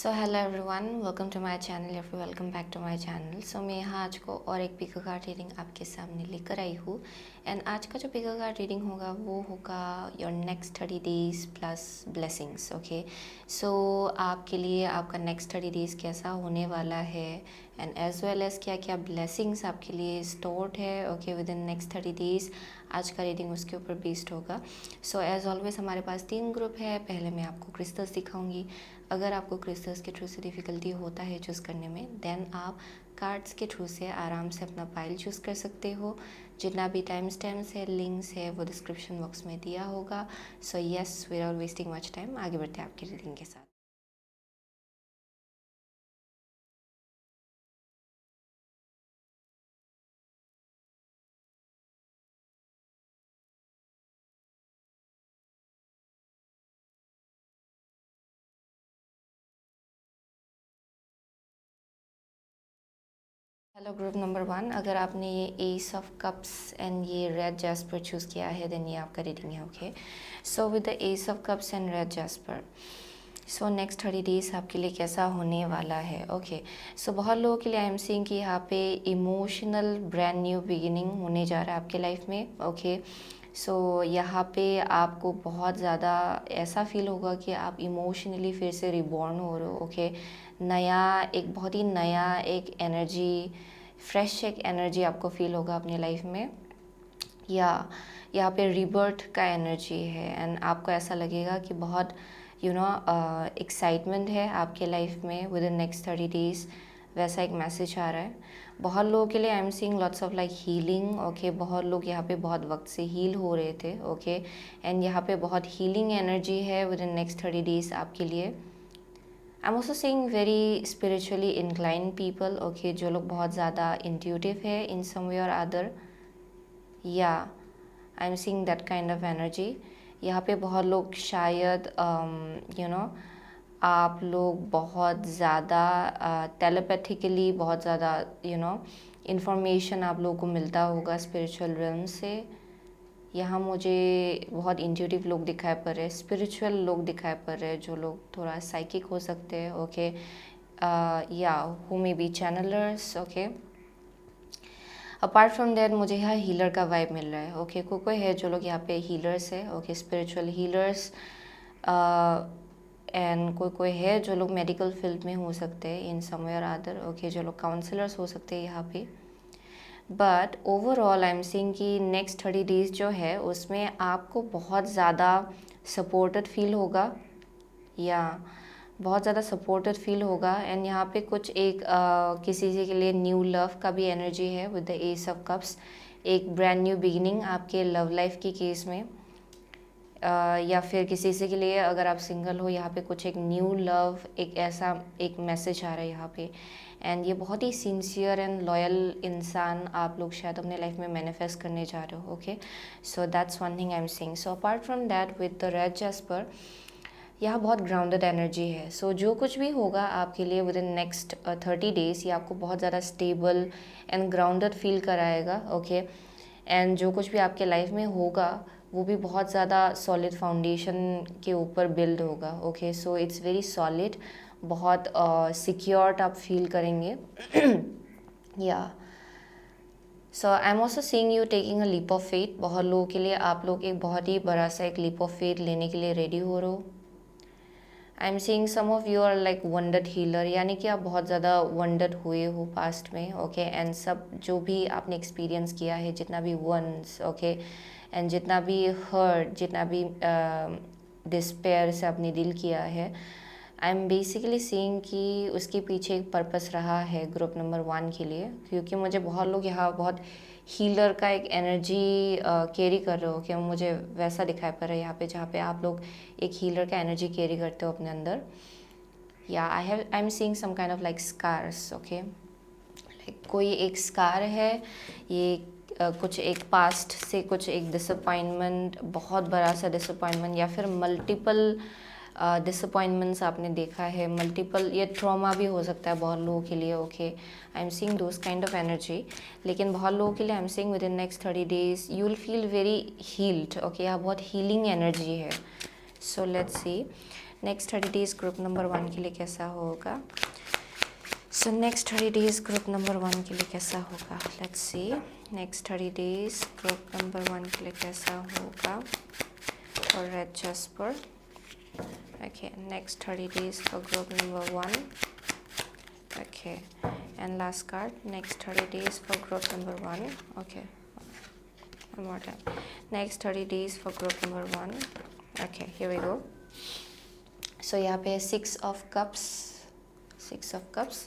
So hello everyone, welcome to my channel या फिर welcome back to my channel. So मैं यहाँ आज को और एक पिको कार्ड रीडिंग आपके सामने लेकर आई हूँ। एंड आज का जो पिको कार्ड रीडिंग होगा वो होगा your next 30 days plus blessings. Okay, so आपके लिए आपका नेक्स्ट 30 डेज कैसा होने वाला है एंड एज वेल एज क्या क्या ब्लेसिंग्स आपके लिए स्टोर्ड है okay with in next 30 days. आज का रीडिंग उसके ऊपर बेस्ड होगा। सो एज ऑलवेज हमारे पास 3 ग्रुप है। पहले मैं आपको क्रिस्टल्स दिखाऊंगी। अगर आपको क्रिस्टल्स के थ्रू से डिफ़िकल्टी होता है चूज़ करने में, देन आप कार्ड्स के थ्रू से आराम से अपना पाइल चूज़ कर सकते हो। जितना भी टाइम स्टैम्प्स है, लिंक्स है, वो डिस्क्रिप्शन बॉक्स में दिया होगा। So yes, without wasting much time आगे बढ़ते हैं आपकी रीडिंग के साथ। हेलो ग्रुप नंबर 1, अगर आपने ये एस ऑफ कप्स एंड ये रेड जैस्पर चूज़ किया है देन ये आपका रीडिंग है। Okay, so with the S of cups and red jasper, so next 30 days आपके लिए कैसा होने वाला है। ओके, सो बहुत लोगों के लिए आई एम सीइंग कि यहाँ पे इमोशनल ब्रांड न्यू बिगिनिंग होने जा रहा है आपके लाइफ में। ओके, सो यहाँ पे आपको बहुत ज़्यादा ऐसा फील होगा कि आप इमोशनली फिर से रिबॉर्न हो रहे हो। ओके, नया एक बहुत ही नया एक एनर्जी, फ्रेश एक एनर्जी आपको फील होगा अपनी लाइफ में, या यहाँ पे रिबर्थ का एनर्जी है। एंड आपको ऐसा लगेगा कि बहुत एक्साइटमेंट है आपके लाइफ में विद इन नेक्स्ट 30 डेज, वैसा एक मैसेज आ रहा है। बहुत लोगों के लिए I am seeing lots of like healing. Okay, बहुत लोग यहाँ पे बहुत वक्त से हील हो रहे थे। ओके, एंड यहाँ पे बहुत हीलिंग एनर्जी है विद इन नेक्स्ट 30 डेज आपके लिए। I am also seeing very spiritually incline people. Okay, जो लोग बहुत ज़्यादा इंट्यूटिव है इन सम वे और अदर, या I am seeing that kind of energy. यहाँ पे बहुत लोग शायद आप लोग बहुत ज़्यादा टेलीपैथिकली बहुत ज़्यादा इंफॉर्मेशन आप लोगों को मिलता होगा स्पिरिचुअल रिल्म से। यहाँ मुझे बहुत इंट्यूटिव लोग दिखाई पड़ रहे हैं, स्पिरिचुअल लोग दिखाई पड़ रहे हैं, जो लोग थोड़ा साइकिक हो सकते हैं। Okay, yeah who may be channelers. Okay, apart from that मुझे यहाँ हीलर का वाइब मिल रहा है। ओके, कोई है जो लोग यहाँ पे हीलर्स है। ओके, स्पिरिचुअल हीलर्स, एंड कोई है जो लोग मेडिकल फील्ड में हो सकते हैं इन सम वे और अदर। ओके, जो लोग काउंसलर्स हो सकते हैं यहाँ पे। But overall I am seeing कि नेक्स्ट 30 डेज जो है उसमें आपको बहुत ज़्यादा सपोर्टेड फील होगा, या बहुत ज़्यादा सपोर्टेड फील होगा। एंड यहाँ पे कुछ एक किसी के लिए न्यू लव का भी एनर्जी है with the S of cups, एक ब्रांड न्यू बिगिनिंग आपके लव लाइफ की केस में। या फिर किसी से के लिए अगर आप सिंगल हो, यहाँ पे कुछ एक न्यू लव, एक ऐसा एक मैसेज आ रहा है यहाँ पे। एंड ये बहुत ही सिंसियर एंड लॉयल इंसान आप लोग शायद अपने लाइफ में मैनिफेस्ट करने जा रहे हो। Okay, so that's one thing I am saying. So apart from that with the red jasper, यहाँ बहुत ग्राउंडेड एनर्जी है। सो जो कुछ भी होगा आपके लिए विद इन नेक्स्ट 30 डेज, ये आपको बहुत ज़्यादा स्टेबल एंड ग्राउंडेड फील कराएगा। ओके, एंड जो कुछ भी आपके लाइफ में होगा वो भी बहुत ज़्यादा सॉलिड फाउंडेशन के ऊपर बिल्ड होगा। Okay, so it's very solid, बहुत सिक्योर्ड आप फील करेंगे। Yeah so I am also seeing you taking a leap of faith. बहुत लोगों के लिए आप लोग एक बहुत ही बड़ा सा एक लीप ऑफ फेथ लेने के लिए रेडी हो रहे हो। I am seeing some of you are like wounded healer, यानी कि आप बहुत ज़्यादा वंडर्ड हुए हो पास्ट में। ओके, एंड सब जो भी आपने एक्सपीरियंस किया है, जितना भी वंस, ओके, एंड जितना भी हर्ट, जितना भी डिस्पेयर से आपने डील किया है, आई एम बेसिकली सीइंग कि उसके पीछे एक पर्पस रहा है ग्रुप नंबर 1 के लिए। क्योंकि मुझे बहुत लोग यहाँ बहुत हीलर का एक एनर्जी कैरी कर रहे हो, कि मुझे वैसा दिखाई पड़ रहा है यहाँ पे, जहाँ पे आप लोग एक हीलर का एनर्जी कैरी करते हो अपने अंदर। या I am seeing some kind of like scars. Okay, like कोई एक स्कार है, ये कुछ एक पास्ट से कुछ एक डिसअपॉइंटमेंट, बहुत बड़ा सा डिसअपॉइंटमेंट, या फिर मल्टीपल डिसअपॉइंटमेंट्स आपने देखा है, मल्टीपल, ये ट्रॉमा भी हो सकता है बहुत लोगों के लिए। Okay, I am seeing those kind of energy. लेकिन बहुत लोगों के लिए I am seeing within next 30 days you will feel very healed. Okay, यहाँ बहुत हीलिंग एनर्जी है। So let's see, next 30 days group number 1 के लिए कैसा होगा? So next 30 days group number 1 के लिए कैसा होगा? Let's see. Next 30 days group number 1 के लिए कैसा होगा for red jasper? Okay, next 30 days for group number 1. Okay, and last card, next 30 days for group number 1. Okay, one more time. Next 30 days for group number 1. Okay, here we go. So यहाँ पे 6 of cups, 6 of cups.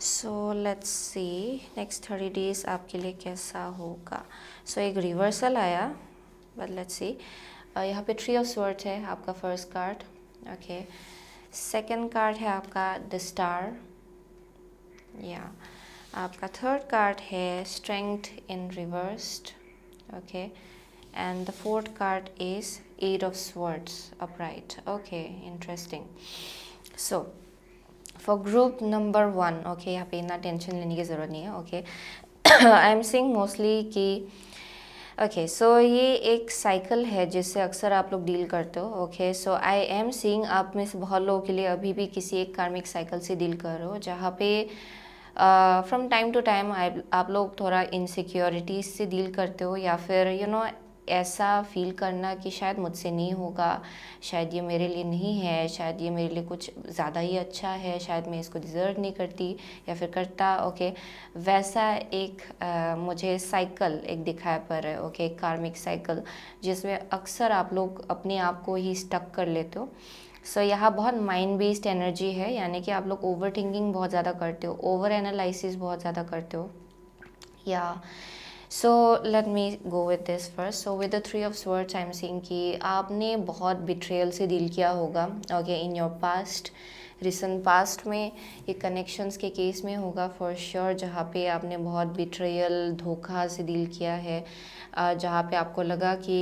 So let's see next 30 days आपके लिए कैसा होगा. So एक reversal आया, but let's see. यहाँ पे 3 of swords है आपका first card. Okay, second card है आपका द स्टार, या आपका थर्ड कार्ड है strength in reversed. Okay, and the fourth card is 8 of swords upright. Okay, interesting. So for group number 1, okay, यहाँ पे इतना टेंशन लेने की ज़रूरत नहीं है. Okay, I am seeing mostly कि ओके, सो ये एक साइकिल है जिससे अक्सर आप लोग डील करते हो. Okay, so I am seeing आप में से बहुत लोगों के लिए अभी भी किसी एक कार्मिक साइकिल से डील कर रहे हो, जहाँ पे फ्रॉम टाइम टू टाइम आप लोग थोड़ा इनसिक्योरिटीज से डील करते हो, या फिर ऐसा फील करना कि शायद मुझसे नहीं होगा, शायद ये मेरे लिए नहीं है, शायद ये मेरे लिए कुछ ज़्यादा ही अच्छा है, शायद मैं इसको डिज़र्व नहीं करती या फिर करता. ओके, वैसा एक मुझे साइकिल एक दिखाया पड़ रहा है. ओके, कार्मिक साइकिल जिसमें अक्सर आप लोग अपने आप को ही स्टक कर लेते हो. सो यहाँ बहुत माइंड बेस्ड एनर्जी है, यानी कि आप लोग ओवर थिंकिंग बहुत ज़्यादा करते हो, ओवर एनालिसिस बहुत ज़्यादा करते हो. या सो let me go with this first. So with the 3 of swords I am seeing कि आपने बहुत बिट्रेयल से डील किया होगा. Okay, in your past, recent past में ये कनेक्शंस के केस में होगा फॉर श्योर, जहाँ पे आपने बहुत बिट्रेयल, धोखा से डील किया है, जहाँ पे आपको लगा कि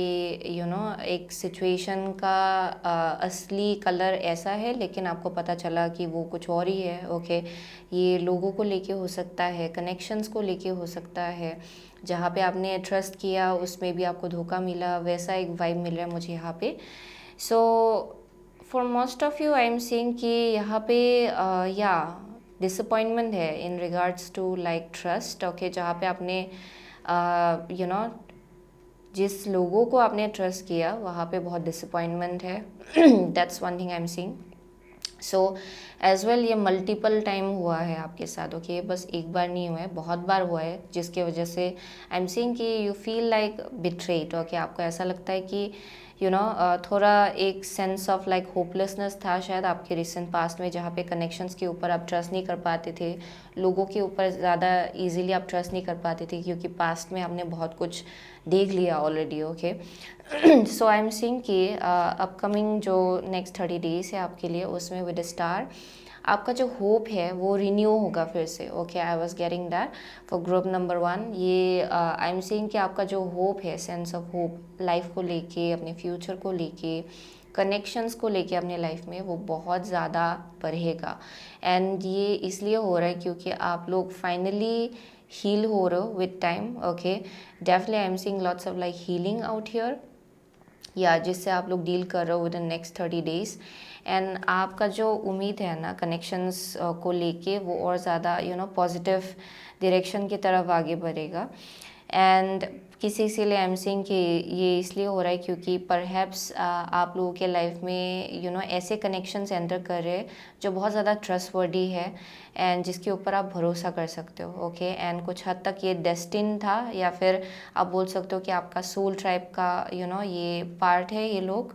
एक सिचुएशन का असली कलर ऐसा है, लेकिन आपको पता चला कि वो कुछ और ही है. ओके, ये लोगों को लेके हो सकता है, कनेक्शंस को लेके हो सकता है, जहाँ पे आपने ट्रस्ट किया उसमें भी आपको धोखा मिला, वैसा एक वाइब मिल रहा है मुझे यहाँ पे. So for most of you I am seeing कि यहाँ पे या डिसअपॉइंटमेंट है in regards to like trust. Okay, जहाँ पे आपने जिस लोगों को आपने ट्रस्ट किया वहाँ पे बहुत डिसअपॉइंटमेंट है. That's one thing I am seeing. So as well ये मल्टीपल टाइम हुआ है आपके साथ. ओके, बस एक बार नहीं हुआ है, बहुत बार हुआ है, जिसके वजह से आई एम सीइंग कि you feel like betrayed. Okay, आपको ऐसा लगता है कि थोड़ा एक सेंस ऑफ लाइक होपलेसनेस था शायद आपके रिसेंट पास्ट में, जहाँ पे कनेक्शंस के ऊपर आप ट्रस्ट नहीं कर पाते थे, लोगों के ऊपर ज़्यादा इजीली आप ट्रस्ट नहीं कर पाते थे, क्योंकि पास्ट में आपने बहुत कुछ देख लिया already. Okay, so I am seeing कि अपकमिंग जो नेक्स्ट 30 डेज है आपके लिए, उसमें विद स्टार आपका जो होप है वो रिन्यू होगा फिर से. Okay, I was getting that for group number 1. ये आई एम सीइंग कि आपका जो होप है, सेंस ऑफ होप लाइफ को लेके, अपने फ्यूचर को लेके, कनेक्शंस को लेके अपने लाइफ में, वो बहुत ज़्यादा बढ़ेगा. एंड ये इसलिए हो रहा है क्योंकि आप लोग फाइनली हील हो रहे हो with time. Okay, definitely I am seeing lots of like healing out here, या जिससे आप लोग डील कर रहे हो within next 30 days. And आपका जो उम्मीद है ना कनेक्शंस को लेके, वो और ज़्यादा पॉजिटिव डायरेक्शन की तरफ आगे बढ़ेगा. एंड किसी से लिए आई एम सीइंग कि ये इसलिए हो रहा है क्योंकि परहैप्स आप लोगों के लाइफ में ऐसे कनेक्शंस एंटर कर रहे हैं जो बहुत ज़्यादा ट्रस्टवर्दी है एंड जिसके ऊपर आप भरोसा कर सकते हो. ओके, एंड कुछ हद तक ये डेस्टिन था, या फिर आप बोल सकते हो कि आपका सोल ट्राइब का ये पार्ट है. ये लोग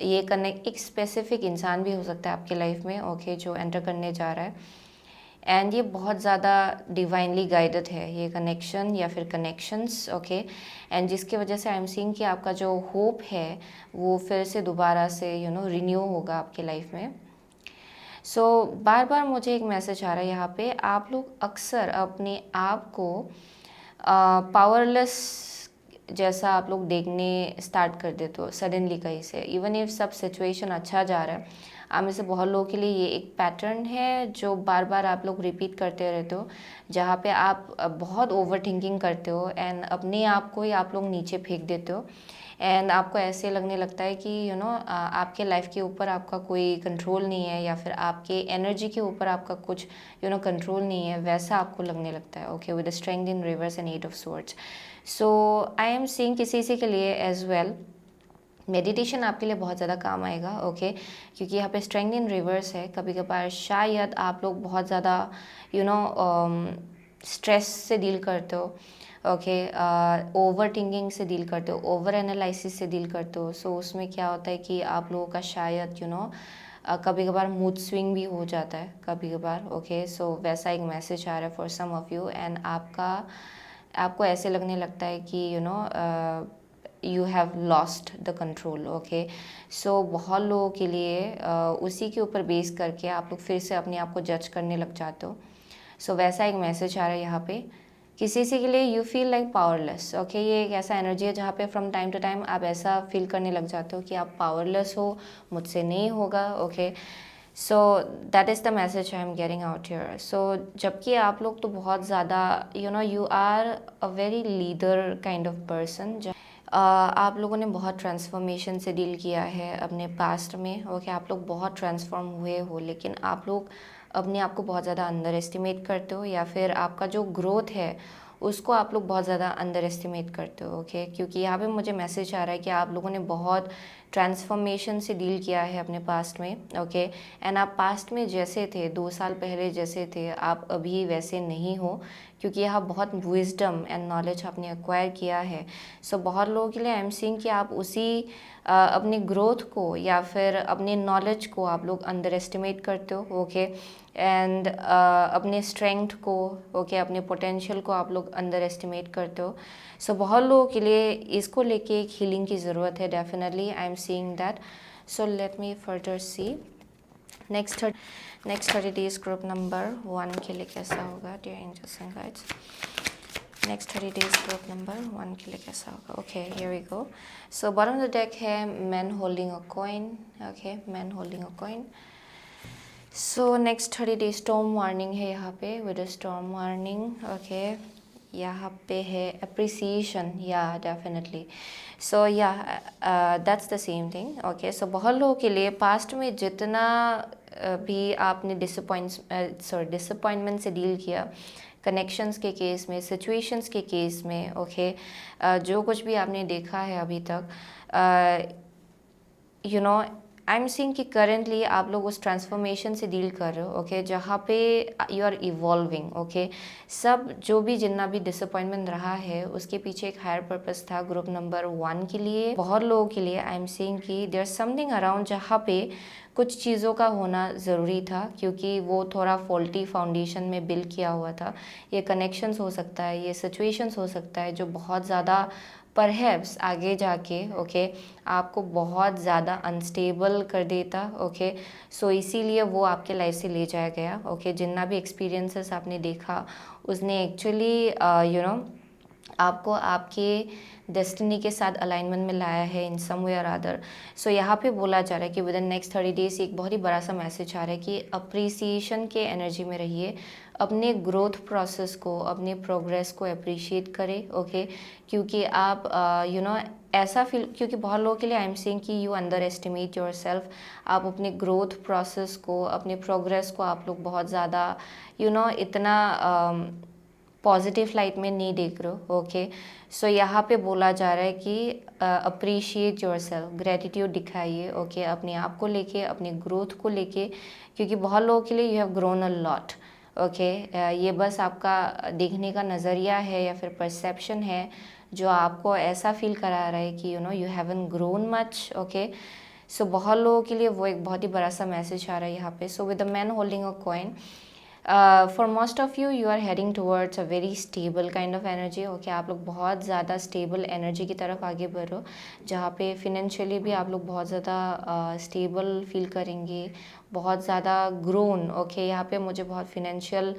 ये कनेक्ट एक स्पेसिफिक इंसान भी हो सकता है आपके लाइफ में. ओके, जो एंटर करने जा रहा है, एंड ये बहुत ज़्यादा डिवाइनली गाइडेड है ये कनेक्शन या फिर कनेक्शंस. ओके, एंड जिसकी वजह से आई एम सीइंग कि आपका जो होप है वो फिर से दोबारा से रिन्यू होगा आपके लाइफ में. सो बार बार मुझे एक मैसेज आ रहा है यहाँ पे, आप लोग अक्सर अपने आप को पावरलेस जैसा आप लोग देखने स्टार्ट कर देते हो सडनली कहीं से. इवन इफ सब सिचुएशन अच्छा जा रहा है, आप में से बहुत लोगों के लिए ये एक पैटर्न है जो बार बार आप लोग रिपीट करते रहते हो, जहाँ पे आप बहुत ओवर थिंकिंग करते हो एंड अपने आप को ही आप लोग नीचे फेंक देते हो एंड आपको ऐसे लगने लगता है कि आपके लाइफ के ऊपर आपका कोई कंट्रोल नहीं है या फिर आपके एनर्जी के ऊपर आपका कुछ कंट्रोल नहीं है, वैसा आपको लगने लगता है। Okay, with strength in reverse and 8 of swords. So I am seeing किसी के लिए एज वेल मेडिटेशन आपके लिए बहुत ज़्यादा काम आएगा। ओके, क्योंकि यहाँ पे स्ट्रेंथ इन रिवर्स है। कभी कभार शायद आप लोग बहुत ज़्यादा स्ट्रेस से डील करते हो। ओके, ओवर थिंकिंग से डील करते हो, ओवर एनालिसिस से डील करते हो। सो उसमें क्या होता है कि आप लोगों का शायद कभी कभार मूड स्विंग भी हो जाता है कभी कभार। ओके, सो वैसा एक मैसेज आ रहा है for some of you and आपको ऐसे लगने लगता है कि you have lost the control. Okay, so बहुत लोगों के लिए उसी के ऊपर बेस करके आप लोग फिर से अपने आप को जज करने लग जाते हो। सो वैसा एक मैसेज आ रहा है यहाँ पे किसी के लिए। You feel like powerless. Okay, ये एक ऐसा एनर्जी है जहाँ पे फ्रॉम टाइम टू टाइम आप ऐसा फील करने लग जाते हो कि आप पावरलेस हो, मुझसे नहीं होगा। Okay, so that is the message I am getting out here. So जबकि आप लोग तो बहुत ज़्यादा you are a very leader kind of person. आप लोगों ने बहुत ट्रांसफॉर्मेशन से डील किया है अपने पास्ट में। ओके, आप लोग बहुत ट्रांसफॉर्म हुए हो, लेकिन आप लोग अपने आप को बहुत ज़्यादा अंडर एस्टिमेट करते हो या फिर आपका जो ग्रोथ है उसको आप लोग बहुत ज़्यादा अंडर एस्टिमेट करते हो। ओके, क्योंकि यहाँ पे मुझे मैसेज आ रहा है कि आप लोगों ने बहुत ट्रांसफॉर्मेशन से डील किया है अपने पास्ट में। ओके, एंड आप पास्ट में जैसे थे 2 साल पहले जैसे थे आप अभी वैसे नहीं हो, क्योंकि यहाँ बहुत विजडम एंड नॉलेज आपने एक्वायर किया है। सो बहुत लोगों के लिए आई एम सीइंग कि आप उसी अपनी ग्रोथ को या फिर अपने नॉलेज को आप लोग अंडर एस्टिमेट करते हो। ओके, एंड अपने स्ट्रेंथ को, ओके, अपने पोटेंशियल को आप लोग अंडर एस्टिमेट करते हो। सो बहुत लोगों के लिए इसको लेके एक हीलिंग की ज़रूरत है। Definitely I am seeing that. So let me further see next 30 days group number 1 के लिए कैसा होगा dear angels and guides. Next 30 days group number 1 के लिए कैसा होगा। Okay, here we go. So bottom of the deck है man holding a coin. Okay, man holding a coin. So next 30 days storm warning है यहाँ पे with a storm warning. Okay, यहाँ पे है appreciation, yeah definitely. So yeah that's the same thing. Okay, so बहुत लोगों के लिए पास्ट में जितना भी आपने डिसअपॉइंटमेंट से डील किया, कनेक्शंस के केस में, सिचुएशंस के केस में, ओके, जो कुछ भी आपने देखा है अभी तक, आई एम सीइंग कि करेंटली आप लोग उस ट्रांसफॉर्मेशन से डील कर रहे हो। ओके, जहाँ पे यू आर इवॉल्विंग। ओके, सब जो भी जितना भी डिसअपॉइंटमेंट रहा है उसके पीछे एक हायर पर्पस था ग्रुप नंबर 1 के लिए। बहुत लोगों के लिए आई एम सीइंग कि देयर समथिंग अराउंड जहाँ पे कुछ चीज़ों का होना ज़रूरी था, क्योंकि वो थोड़ा फॉल्टी फाउंडेशन में बिल्ड किया हुआ था। ये कनेक्शंस हो सकता है, ये सिचुएशंस हो सकता है जो बहुत ज़्यादा परहैप्स आगे जाके ओके आपको बहुत ज़्यादा अनस्टेबल कर देता। ओके, सो इसीलिए वो आपके लाइफ से ले जाया गया। ओके, जितना भी एक्सपीरियंसेस आपने देखा उसने एक्चुअली आपको आपके डेस्टिनी के साथ अलाइनमेंट में लाया है इन सम वे और अदर। सो यहाँ पे बोला जा रहा है कि विद इन नेक्स्ट 30 डेज एक बहुत ही बड़ा सा मैसेज आ रहा है कि अप्रिसिएशन के एनर्जी में रहिए, अपने ग्रोथ प्रोसेस को, अपने प्रोग्रेस को अप्रिशिएट करें। ओके, क्योंकि आप ऐसा फील, क्योंकि बहुत लोगों के लिए आई एम सेइंग कि you under estimate your self. आप अपने ग्रोथ प्रोसेस को, अपने प्रोग्रेस को आप लोग बहुत ज़्यादा इतना पॉजिटिव लाइट में नहीं देख रहे हो। ओके, सो यहाँ पे बोला जा रहा है कि अप्रिशिएट योर सेल्फ, ग्रेटिट्यूड दिखाइए। ओके, अपने आप को लेके, अपने ग्रोथ को लेके, क्योंकि बहुत लोगों के लिए you have grown a lot. Okay, ये बस आपका देखने का नज़रिया है या फिर परसेप्शन है जो आपको ऐसा फील करा रहा है कि you haven't grown much. Okay, so बहुत लोगों के लिए वो एक बहुत ही बड़ा सा मैसेज आ रहा है यहाँ पे। So with the man holding a coin, for most of you you are heading towards a very stable kind of energy. Okay, आप लोग बहुत ज़्यादा स्टेबल एनर्जी की तरफ आगे बढ़ो, जहाँ पे फिनेंशियली भी आप लोग बहुत ज़्यादा स्टेबल फील करेंगे, बहुत ज़्यादा ग्रोन। ओके, यहाँ पे मुझे बहुत फिनेंशियल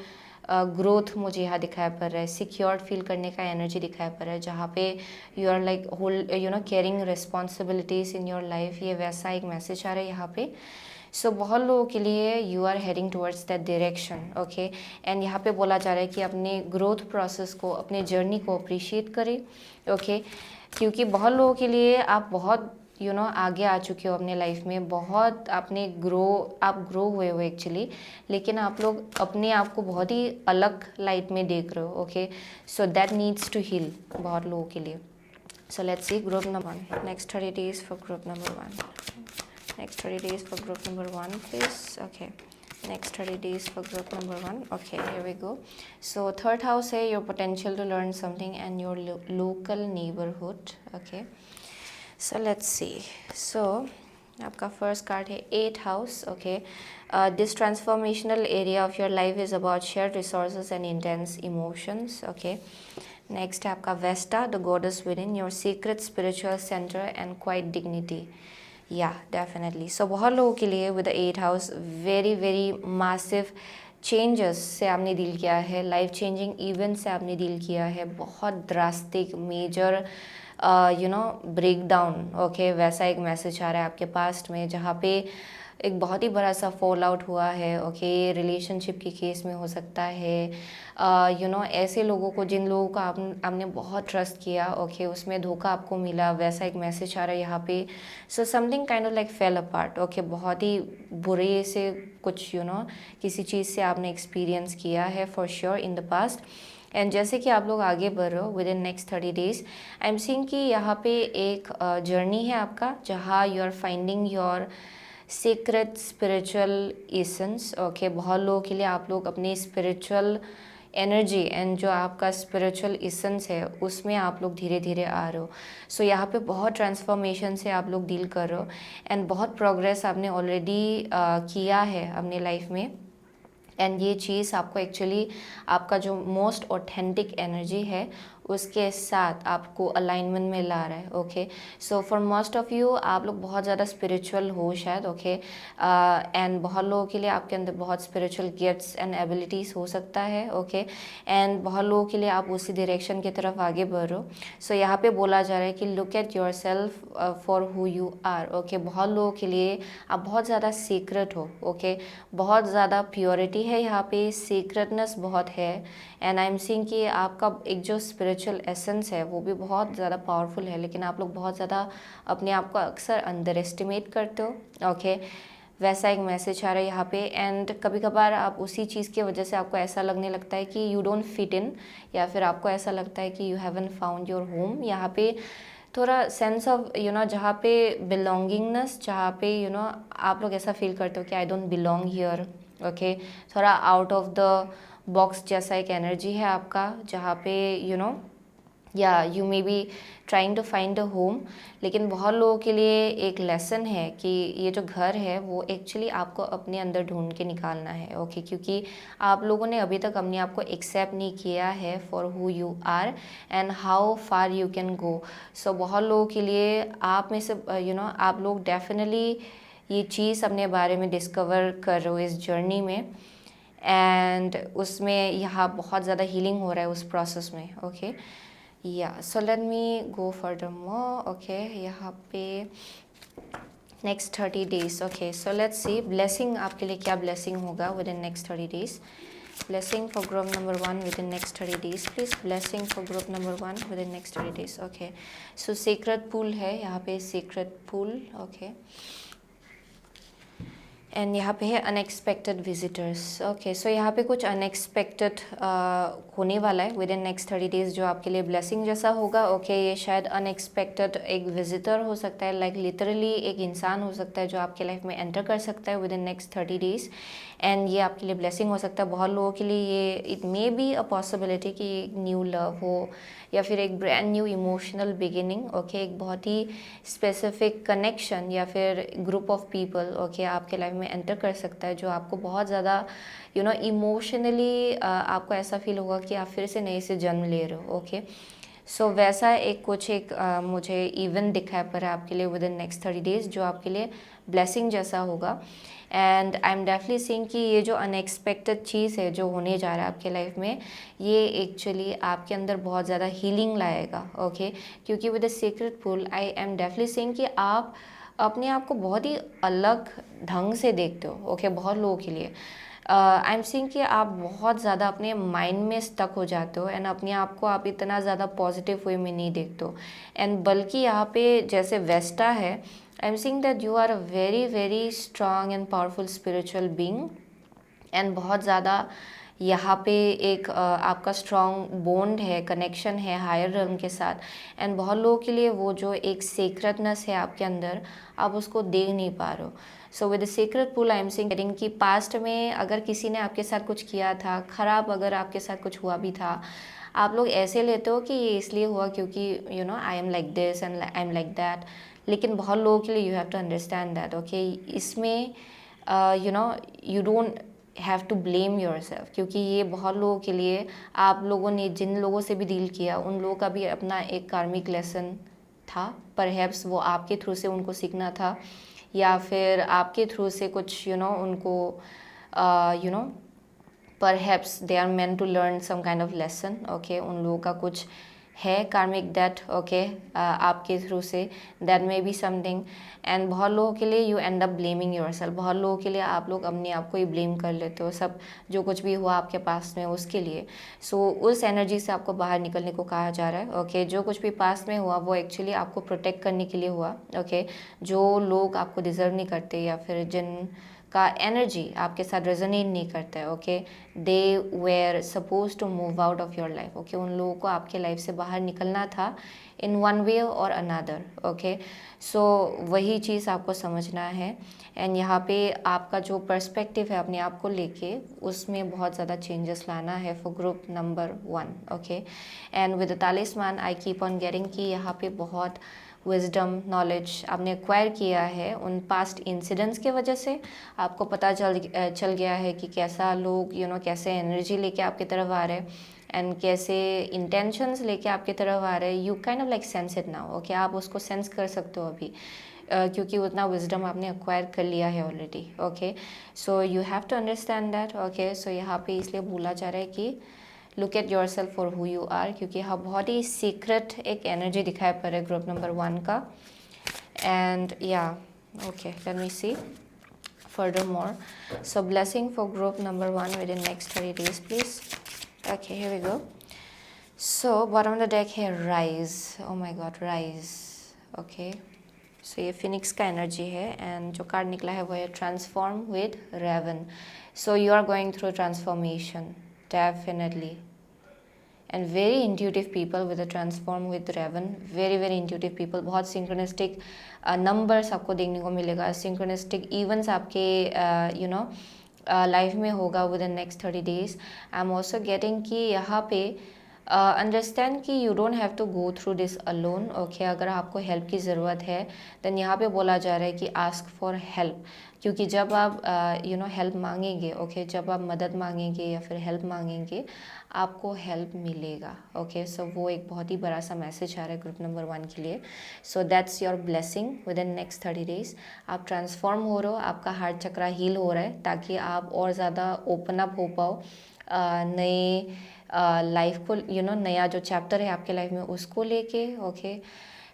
ग्रोथ मुझे यहाँ दिखाया पड़ रहा है, सिक्योर्ड फील करने का एनर्जी दिखाया पड़ रहा है, जहाँ पे you are like hold caring responsibilities in your life. ये वैसा एक मैसेज आ रहा है यहाँ पे। सो बहुत लोगों के लिए you are heading towards that direction, okay. And यहाँ पे बोला जा रहा है कि अपने ग्रोथ प्रोसेस को, अपने जर्नी को अप्रिशिएट करें, ओके। क्योंकि बहुत लोगों के लिए आप बहुत आगे आ चुके हो अपने लाइफ में, बहुत आपने आप ग्रो हुए हो एक्चुअली, लेकिन आप लोग अपने आप को बहुत ही अलग लाइट में देख रहे हो, okay. So that needs to heal बहुत लोगों के लिए। So let's see group number 1, next 30 days for group number 1, next 30 days for group number 1 please, okay। Next 30 days for group number 1, okay, here we go। So third house है your potential to learn something and your local neighborhood, okay। So let's see, so आपका first card है 8th house, okay। This transformational area of your life is about shared resources and intense emotions, okay। Next है आपका Vesta the goddess within, your secret spiritual center and quiet dignity, या definitely. सो बहुत लोगों के लिए with the 8th house very very massive changes से आपने deal किया है, लाइफ चेंजिंग इवेंट से आपने डील किया है, बहुत drastic major breakdown, okay. वैसा एक मैसेज आ रहा है आपके पास्ट में जहाँ पे एक बहुत ही बड़ा सा फॉल आउट हुआ है, ओके। रिलेशनशिप के केस में हो सकता है, ऐसे लोगों को जिन लोगों का आपने बहुत ट्रस्ट किया, ओके, उसमें धोखा आपको मिला, वैसा एक मैसेज आ रहा है यहाँ पे। So something kind of like fail apart, okay. बहुत ही बुरे से कुछ किसी चीज़ से आपने एक्सपीरियंस किया है for sure in the past. And जैसे कि आप लोग आगे बढ़ रहे हो within next 30 days, I am seeing कि यहाँ पे एक जर्नी है आपका जहाँ you are finding your secret spiritual essence, okay. बहुत लोगों के लिए आप लोग अपनी स्पिरिचुअल एनर्जी एंड जो आपका स्पिरिचुअल एसेंस है उसमें आप लोग धीरे धीरे आ रहे हो। सो यहाँ पे बहुत ट्रांसफॉर्मेशन से आप लोग डील कर रहे हो एंड बहुत प्रोग्रेस आपने ऑलरेडी किया है अपने लाइफ में। एंड ये चीज़ आपको एक्चुअली आपका जो मोस्ट ऑथेंटिक एनर्जी है उसके साथ आपको अलाइनमेंट में ला रहा है, okay. So for most of you आप लोग बहुत ज़्यादा स्पिरिचुअल हो शायद, ओके। एंड बहुत लोगों के लिए आपके अंदर बहुत स्पिरिचुअल गिफ्ट्स एंड एबिलिटीज़ हो सकता है, ओके। एंड बहुत लोगों के लिए आप उसी डायरेक्शन की तरफ आगे बढ़ रहे हो। सो यहाँ पे बोला जा रहा है कि look at yourself for who you are, okay. बहुत लोगों के लिए आप बहुत ज़्यादा सीक्रेट हो, ओके। बहुत ज़्यादा प्योरिटी है यहाँ पे, सीक्रेटनेस बहुत है। एंड आई एम सीइंग कि आपका एक जो स्पिरिचुअल एसेंस है वो भी बहुत ज़्यादा पावरफुल है, लेकिन आप लोग बहुत ज़्यादा अपने आप को अक्सर अंडर एस्टिमेट करते हो, ओके। वैसा एक मैसेज आ रहा है यहाँ पे। एंड कभी कभार आप उसी चीज़ की वजह से आपको ऐसा लगने लगता है कि यू डोंट फिट इन, या फिर आपको ऐसा लगता है कि you haven't found your home. यहाँ पे थोड़ा सेंस ऑफ जहाँ पे बिलोंगिंगनेस, जहाँ पे आप लोग ऐसा फील करते हो कि I don't belong here, okay. थोड़ा आउट ऑफ द बॉक्स जैसा एक एनर्जी है आपका, जहाँ पे या you may be trying to find a home. लेकिन बहुत लोगों के लिए एक लेसन है कि ये जो घर है वो एक्चुअली आपको अपने अंदर ढूंढ के निकालना है, ओके। क्योंकि आप लोगों ने अभी तक अपने आप को एक्सेप्ट नहीं किया है for who you are and how far you can go. So बहुत लोगों के लिए आप में से आप लोग डेफिनेटली ये चीज़ अपने बारे में डिस्कवर कर रहे हो इस जर्नी में, एंड उसमें यहाँ बहुत ज़्यादा हीलिंग हो रहा है उस प्रोसेस में, ओके। या सो लेट मी गो फर्दर मोर, ओके। यहाँ पे next 30 days, okay. So let's see blessing आपके लिए क्या ब्लेसिंग होगा within next 30 days। Blessing for group number 1 with in next 30 days please. Blessing for group number 1 with in next 30 days, okay. So secret pool है यहाँ पे, secret pool, okay. And यहाँ पे है अनएक्सपेक्टेड विजिटर्स, ओके। सो यहाँ पे कुछ unexpected होने वाला है विद इन नेक्स्ट 30 days जो आपके लिए ब्लेसिंग जैसा होगा, ओके। ये शायद अनएक्सपेक्टेड एक विजिटर हो सकता है, लाइक लिटरली एक इंसान हो सकता है जो आपके लाइफ में एंटर कर सकता है with in next 30 days, and ये आपके लिए ब्लेसिंग हो सकता है। बहुत लोगों के लिए ये it may be a possibility कि एक न्यू लव हो या फिर एक brand new emotional beginning, okay. एक बहुत ही स्पेसिफिक कनेक्शन या फिर ग्रुप ऑफ पीपल, ओके, आपके लाइफ में एंटर कर सकता है जो आपको बहुत ज़्यादा इमोशनली आपको ऐसा फील होगा कि आप फिर से नए से जन्म ले रहे हो, ओके। सो वैसा एक मुझे इवेंट दिखाई पड़ रहा है आपके लिए विद इन नेक्स्ट 30 days जो आपके लिए ब्लेसिंग जैसा होगा। And I am definitely seeing कि ये जो अनएक्सपेक्टेड चीज़ है जो होने जा रहा है आपके लाइफ में, ये एक्चुअली आपके अंदर बहुत ज़्यादा हीलिंग लाएगा, ओके। क्योंकि with the secret pool I am definitely seeing कि आप अपने आप को बहुत ही अलग ढंग से देखते हो, ओके, बहुत लोगों के लिए। आई एम सीइंग कि आप बहुत ज़्यादा अपने माइंड में स्टक हो जाते हो एंड अपने आप को आप इतना ज़्यादा पॉजिटिव वे में नहीं देखते हो। एंड बल्कि यहाँ पे जैसे वेस्टा है, I am seeing that you are a very very strong and powerful spiritual being. And बहुत ज़्यादा यहाँ पे एक आपका स्ट्रॉन्ग बॉन्ड है, कनेक्शन है हायर रिल्म के साथ। एंड बहुत लोगों के लिए वो जो एक सीक्रेटनेस है आपके अंदर, आप उसको देख नहीं पा रहे हो। So with the secret pull I am saying कि पास्ट में अगर किसी ने आपके साथ कुछ किया था खराब, अगर आपके साथ कुछ हुआ भी था, आप लोग ऐसे लेते हो कि ये इसलिए हुआ क्योंकि you know I am like this and I am like that. लेकिन बहुत लोगों के लिए you have to understand that, okay, इसमें you know you don't have to blame yourself, क्योंकि ये बहुत लोगों के लिए, आप लोगों ने जिन लोगों से भी डील किया उन लोगों का भी अपना एक कार्मिक लेसन था। परहैप्स वो आपके थ्रू से उनको सीखना था, या फिर आपके थ्रू से कुछ उनको you know perhaps they are meant to learn some kind of lesson, okay, उन लोगों का कुछ है कार्मिक डेट, ओके, आपके थ्रू से, that may be something. And बहुत लोगों के लिए you end up blaming yourself, बहुत लोगों के लिए आप लोग अपने आप को ही ब्लेम कर लेते हो सब जो कुछ भी हुआ आपके पास में उसके लिए। सो उस एनर्जी से आपको बाहर निकलने को कहा जा रहा है, ओके। जो कुछ भी पास में हुआ वो एक्चुअली आपको प्रोटेक्ट करने के लिए हुआ, ओके। जो लोग आपको डिजर्व नहीं करते या फिर जिन का एनर्जी आपके साथ रेजोनेट नहीं करता है, okay, they were suppose to move out of your life, okay, उन लोगों को आपके लाइफ से बाहर निकलना था इन वन वे और अनदर, ओके। सो वही चीज़ आपको समझना है। एंड यहाँ पे आपका जो पर्सपेक्टिव है अपने आप को लेके, उसमें बहुत ज़्यादा चेंजेस लाना है for group number 1, okay. And with the talisman I keep on getting कि यहाँ पे बहुत विजडम नॉलेज आपने एक्वायर किया है उन पास्ट इंसिडेंट्स के वजह से। आपको पता चल गया है कि कैसा लोग कैसे एनर्जी लेके आपकी तरफ आ रहे हैं एंड कैसे इंटेंशंस लेके आपकी तरफ आ रहे हैं। You kind of like sense it now, okay, आप उसको सेंस कर सकते हो अभी, क्योंकि उतना विजडम आपने एक्वायर कर लिया है already, okay. So you have to understand that, okay. So यहाँ पे इसलिए बोला जा रहा है कि look at yourself for who you are, क्योंकि यहाँ बहुत ही सीक्रेट एक एनर्जी दिखाई पड़ रहा है ग्रुप नंबर 1 का। एंड या okay, let me C furthermore. So blessing for group number 1 within next 30 days, please. Okay, here we go. So bottom of the deck here, rise. Oh my god, rise. Okay. So ये phoenix का energy है and जो card निकला है वो है transform with raven. So you are going through transformation definitely. And very intuitive people with a transform with raven, very very intuitive people. बहुत synchronistic numbers आपको देखने को मिलेगा, सिंक्रोनिस्टिक इवेंट्स आपके लाइफ में होगा within next 30 days. I am also getting कि यहाँ पे अंडरस्टैंड कि you don't have to go through this alone, okay. अगर आपको हेल्प की ज़रूरत है देन यहाँ पे बोला जा रहा है कि आस्क फॉर हेल्प, क्योंकि जब आप हेल्प मांगेंगे, ओके, जब आप मदद मांगेंगे या फिर हेल्प मांगेंगे आपको हेल्प मिलेगा, ओके. सो वो एक बहुत ही बड़ा सा मैसेज आ रहा है ग्रुप नंबर 1 के लिए. So that's your blessing with in next 30 days. आप ट्रांसफॉर्म हो रहे हो, आपका हार्ट चक्रा हील हो रहा है ताकि आप और ज़्यादा ओपन अप हो पाओ नए लाइफ को, नया जो चैप्टर है आपके लाइफ में उसको लेके, okay.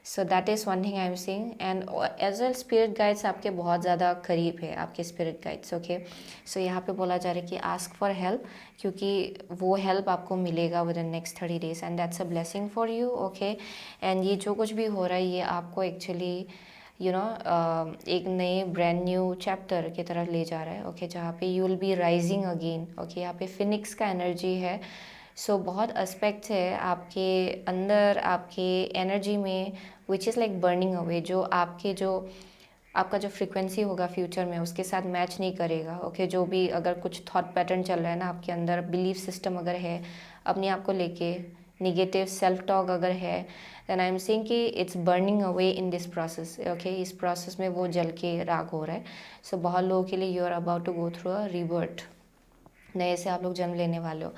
So that is one thing I am seeing. And as well spirit guides आपके बहुत ज़्यादा करीब है, आपके स्पिरिट गाइड्स, ओके. सो यहाँ पे बोला जा रहा है कि आस्क फॉर हेल्प, क्योंकि वो हेल्प आपको मिलेगा within next 30 days and that's a blessing for you, okay. And ये जो कुछ भी हो रहा है ये आपको एक्चुअली एक नए ब्रांड न्यू चैप्टर की तरफ ले जा रहा है, ओके, जहाँ पे you will B rising again, okay. यहाँ पे फिनिक्स का एनर्जी है. सो बहुत एस्पेक्ट्स है आपके अंदर, आपके एनर्जी में which is like burning away, जो आपका जो फ्रीक्वेंसी होगा फ्यूचर में उसके साथ मैच नहीं करेगा, ओके. जो भी अगर कुछ थॉट पैटर्न चल रहा है ना आपके अंदर, बिलीफ सिस्टम अगर है अपने आप को लेके, निगेटिव सेल्फ टॉक अगर है, देन आई एम सेइंग कि it's burning away in this process, okay. इस प्रोसेस में वो जल के राख हो रहा है. सो बहुत लोगों के लिए you are about to go through a rebirth, नए से आप लोग जन्म लेने वाले हो.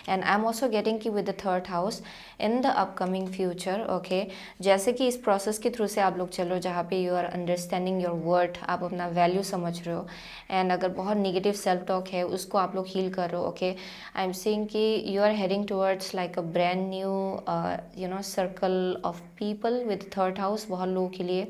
And I am also getting कि with the third house in the upcoming future, okay. जैसे कि इस प्रोसेस के थ्रू से आप लोग चलो जहाँ पे you are understanding your worth, आप अपना वैल्यू समझ रहे हो. एंड अगर बहुत निगेटिव सेल्फ टॉक है उसको आप लोग हील कर रहे हो, ओके. आई एम सीइंग कि you are heading towards like a brand new circle of people with third house. बहुत लोगों के लिए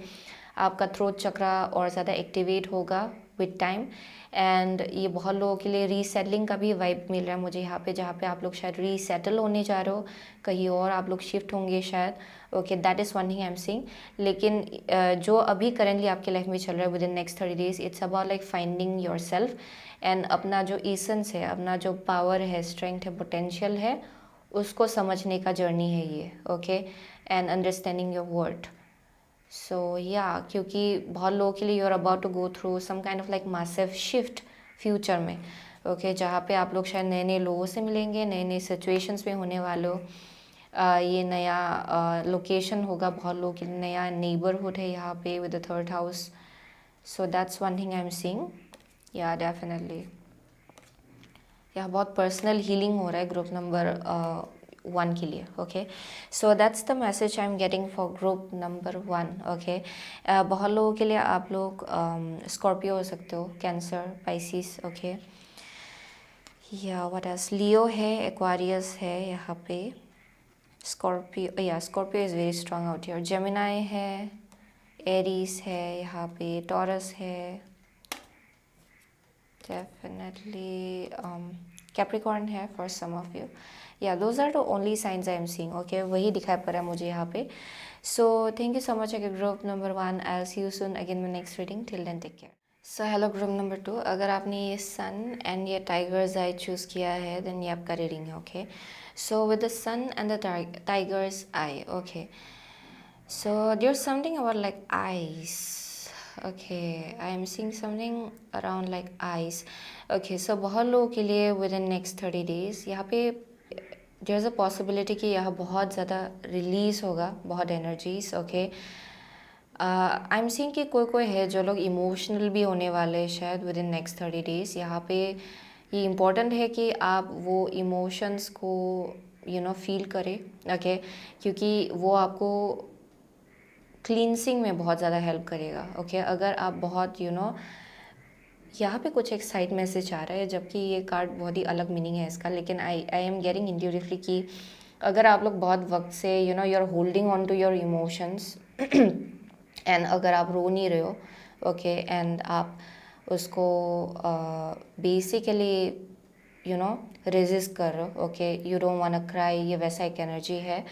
आपका थ्रोट चक्रा और ज़्यादा एक्टिवेट होगा विद टाइम। एंड ये बहुत लोगों के लिए रीसेटलिंग का भी वाइब मिल रहा है मुझे यहाँ पे, जहाँ पे आप लोग शायद रीसेटल होने जा रहे हो, कहीं और आप लोग शिफ्ट होंगे शायद। Okay, that is one thing I am seeing. लेकिन जो अभी करेंटली आपके लाइफ में चल रहा है with in next 30 days, it's about like finding your self and अपना जो एसेंस है, अपना जो पावर है, स्ट्रेंथ है, पोटेंशियल है, उसको समझने का जर्नी है ये। Okay, and understanding your worth. So yeah क्योंकि बहुत लोगों के लिए you are about to go through some kind of like massive shift future में। ओके, जहाँ पे आप लोग शायद नए नए लोगों से मिलेंगे, नए नए सिचुएशंस में होने वाले हो। ये नया लोकेशन होगा बहुत लोगों के लिए, नया नेबरहुड है यहाँ पे with the third house. So that's one thing I am seeing. या डेफिनेटली यहाँ बहुत पर्सनल हीलिंग हो रहा है ग्रुप नंबर 1 के लिए। Okay, so that's the message I am getting for group number 1। Okay, बहुत लोगों के लिए आप लोग स्कॉर्पियो हो सकते हो, कैंसर, पाइसिस। ओके, या व्हाट एल्स, लियो है, एक्वारियस है यहाँ पे, स्कॉर्पियो, या Scorpio is very strong out here, Gemini है, एरीज है यहाँ पे, टॉरस है, definitely Capricorn है for some of you. Yeah, those are the only signs I am seeing. Okay, वही दिखाई पड़ रहा है मुझे यहाँ पे. So thank you so much again group number 1. I'll see you soon again in my next reading. Till then, take care. So hello group number 2. अगर आपने ये sun and ये tiger's eye choose किया है, then ये आपका reading है. Okay, so with the sun and the tiger's eye. Okay, so there's something about like eyes. Okay, I am seeing something around like eyes. Okay, so बहुत लोगों के लिए within next 30 days यहाँ पे there's a possibility कि यहाँ बहुत ज़्यादा रिलीज़ होगा, बहुत energies. Okay, I am seeing कि कोई कोई है जो लोग इमोशनल भी होने वाले हैं शायद विद इन नेक्स्ट 30 डेज। यहाँ पे ये इम्पोर्टेंट है कि आप वो इमोशंस को फील करें। ओके, क्योंकि वो आपको क्लींसिंग में बहुत ज़्यादा हेल्प करेगा। ओके, अगर आप बहुत यहाँ पे कुछ एक साइड मैसेज आ रहा है, जबकि ये कार्ड बहुत ही अलग मीनिंग है इसका, लेकिन आई एम गेटिंग इंट्यूटिवली कि अगर आप लोग बहुत वक्त से you are holding on to your emotions and अगर आप रो नहीं रहे हो, ओके, एंड आप उसको बेसिकली रेजिस्ट कर रहे हो, okay, you don't want cry, ये वैसा एक एनर्जी है,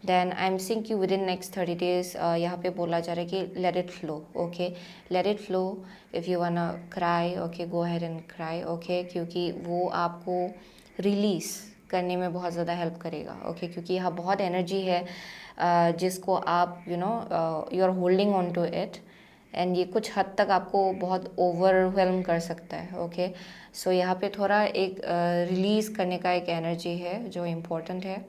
देन आई एम सीइंग कि विद इन नेक्स्ट 30 डेज यहाँ पे बोला जा रहा है कि let it flow. Okay, let it flow, if you want cry, okay, go ahead and cry. Okay, क्योंकि वो आपको रिलीज़ करने में बहुत ज़्यादा हेल्प करेगा। ओके, क्योंकि यहाँ बहुत एनर्जी है जिसको आप you are holding on to it, and ये कुछ हद तक आपको बहुत ओवरवेलम कर सकता है। ओके, सो यहाँ पे थोड़ा एक रिलीज़ करने का एक एनर्जी है जो इम्पोर्टेंट है।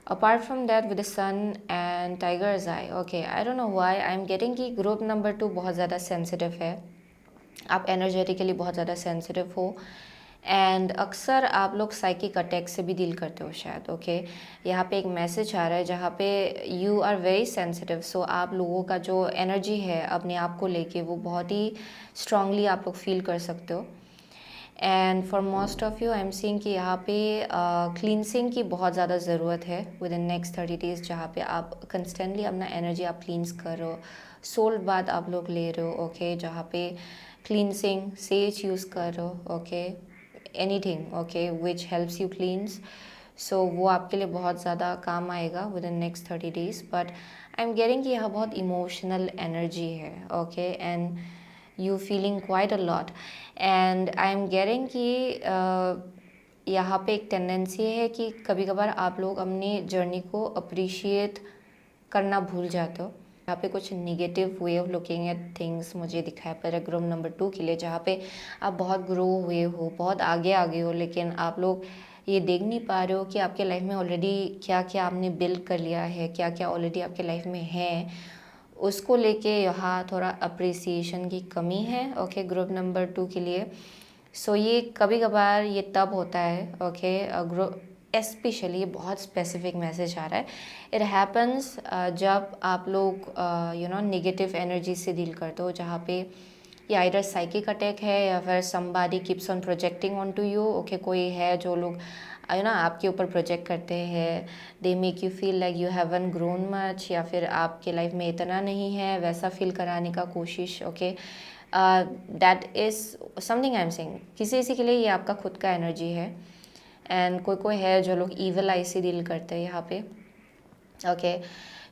Apart from that, with the sun and tiger's eye, okay, I don't know why I am getting कि ग्रुप नंबर 2 बहुत ज़्यादा सेंसिटिव है, आप एनर्जेटिकली बहुत ज़्यादा सेंसिटिव हो, एंड अक्सर आप लोग साइकिक अटैक से भी डील करते हो शायद। ओके, यहाँ पे एक मैसेज आ रहा है जहाँ पे यू आर वेरी सेंसिटिव। सो आप लोगों का जो एनर्जी है अपने आप को लेके वो बहुत ही स्ट्रांगली आप लोग फील कर सकते हो। And for most of you I am seeing कि यहाँ पे क्लींसिंग की बहुत ज़्यादा ज़रूरत है विद इन नेक्स्ट 30 डेज़, जहाँ पे आप कंस्टेंटली अपना एनर्जी आप क्लींस कर रहे हो, सोल्ट बाथ आप लोग ले रहे हो। ओके, जहाँ पे क्लींसिंग सेज यूज़ कर रहे हो। Okay, anything, okay, which helps you cleanse, so वो आपके लिए बहुत ज़्यादा काम आएगा within next 30 days. But I am getting कि यहाँ बहुत इमोशनल एनर्जी है। Okay, and you feeling quite a lot, and I am getting कि यहाँ पे एक टेंडेंसी है कि कभी कभार आप लोग अपनी जर्नी को अप्रिशिएट करना भूल जाते हो। यहाँ पे कुछ negative way of looking at things मुझे दिखाई पड़ रहा है ग्रुप नंबर 2 के लिए, जहाँ पे आप बहुत ग्रो हुए हो, बहुत आगे आगे हो, लेकिन आप लोग ये देख नहीं पा रहे हो कि आपके लाइफ में ऑलरेडी क्या क्या आपने बिल्ड कर लिया है, क्या क्या ऑलरेडी आपके लाइफ में है, उसको लेके यहाँ थोड़ा अप्रिसिएशन की कमी है। ओके, ग्रुप नंबर 2 के लिए। सो ये कभी कभार ये तब होता है। ओके, ग्रुप स्पेशली ये बहुत स्पेसिफिक मैसेज आ रहा है, इट हैपन्स जब आप लोग नेगेटिव एनर्जी से डील करते हो, जहाँ पे ये आइदर साइकिक अटैक है या फिर somebody keeps on projecting on to you. Okay, कोई है जो लोग आपके ऊपर प्रोजेक्ट करते हैं, they make you feel like you haven't grown much, या फिर आपके लाइफ में इतना नहीं है वैसा फील कराने का कोशिश। Okay, that is something I am saying. किसी किसी के लिए ये आपका खुद का एनर्जी है, एंड कोई कोई है जो लोग ईवल आई से डील करते हैं यहाँ पे। ओके,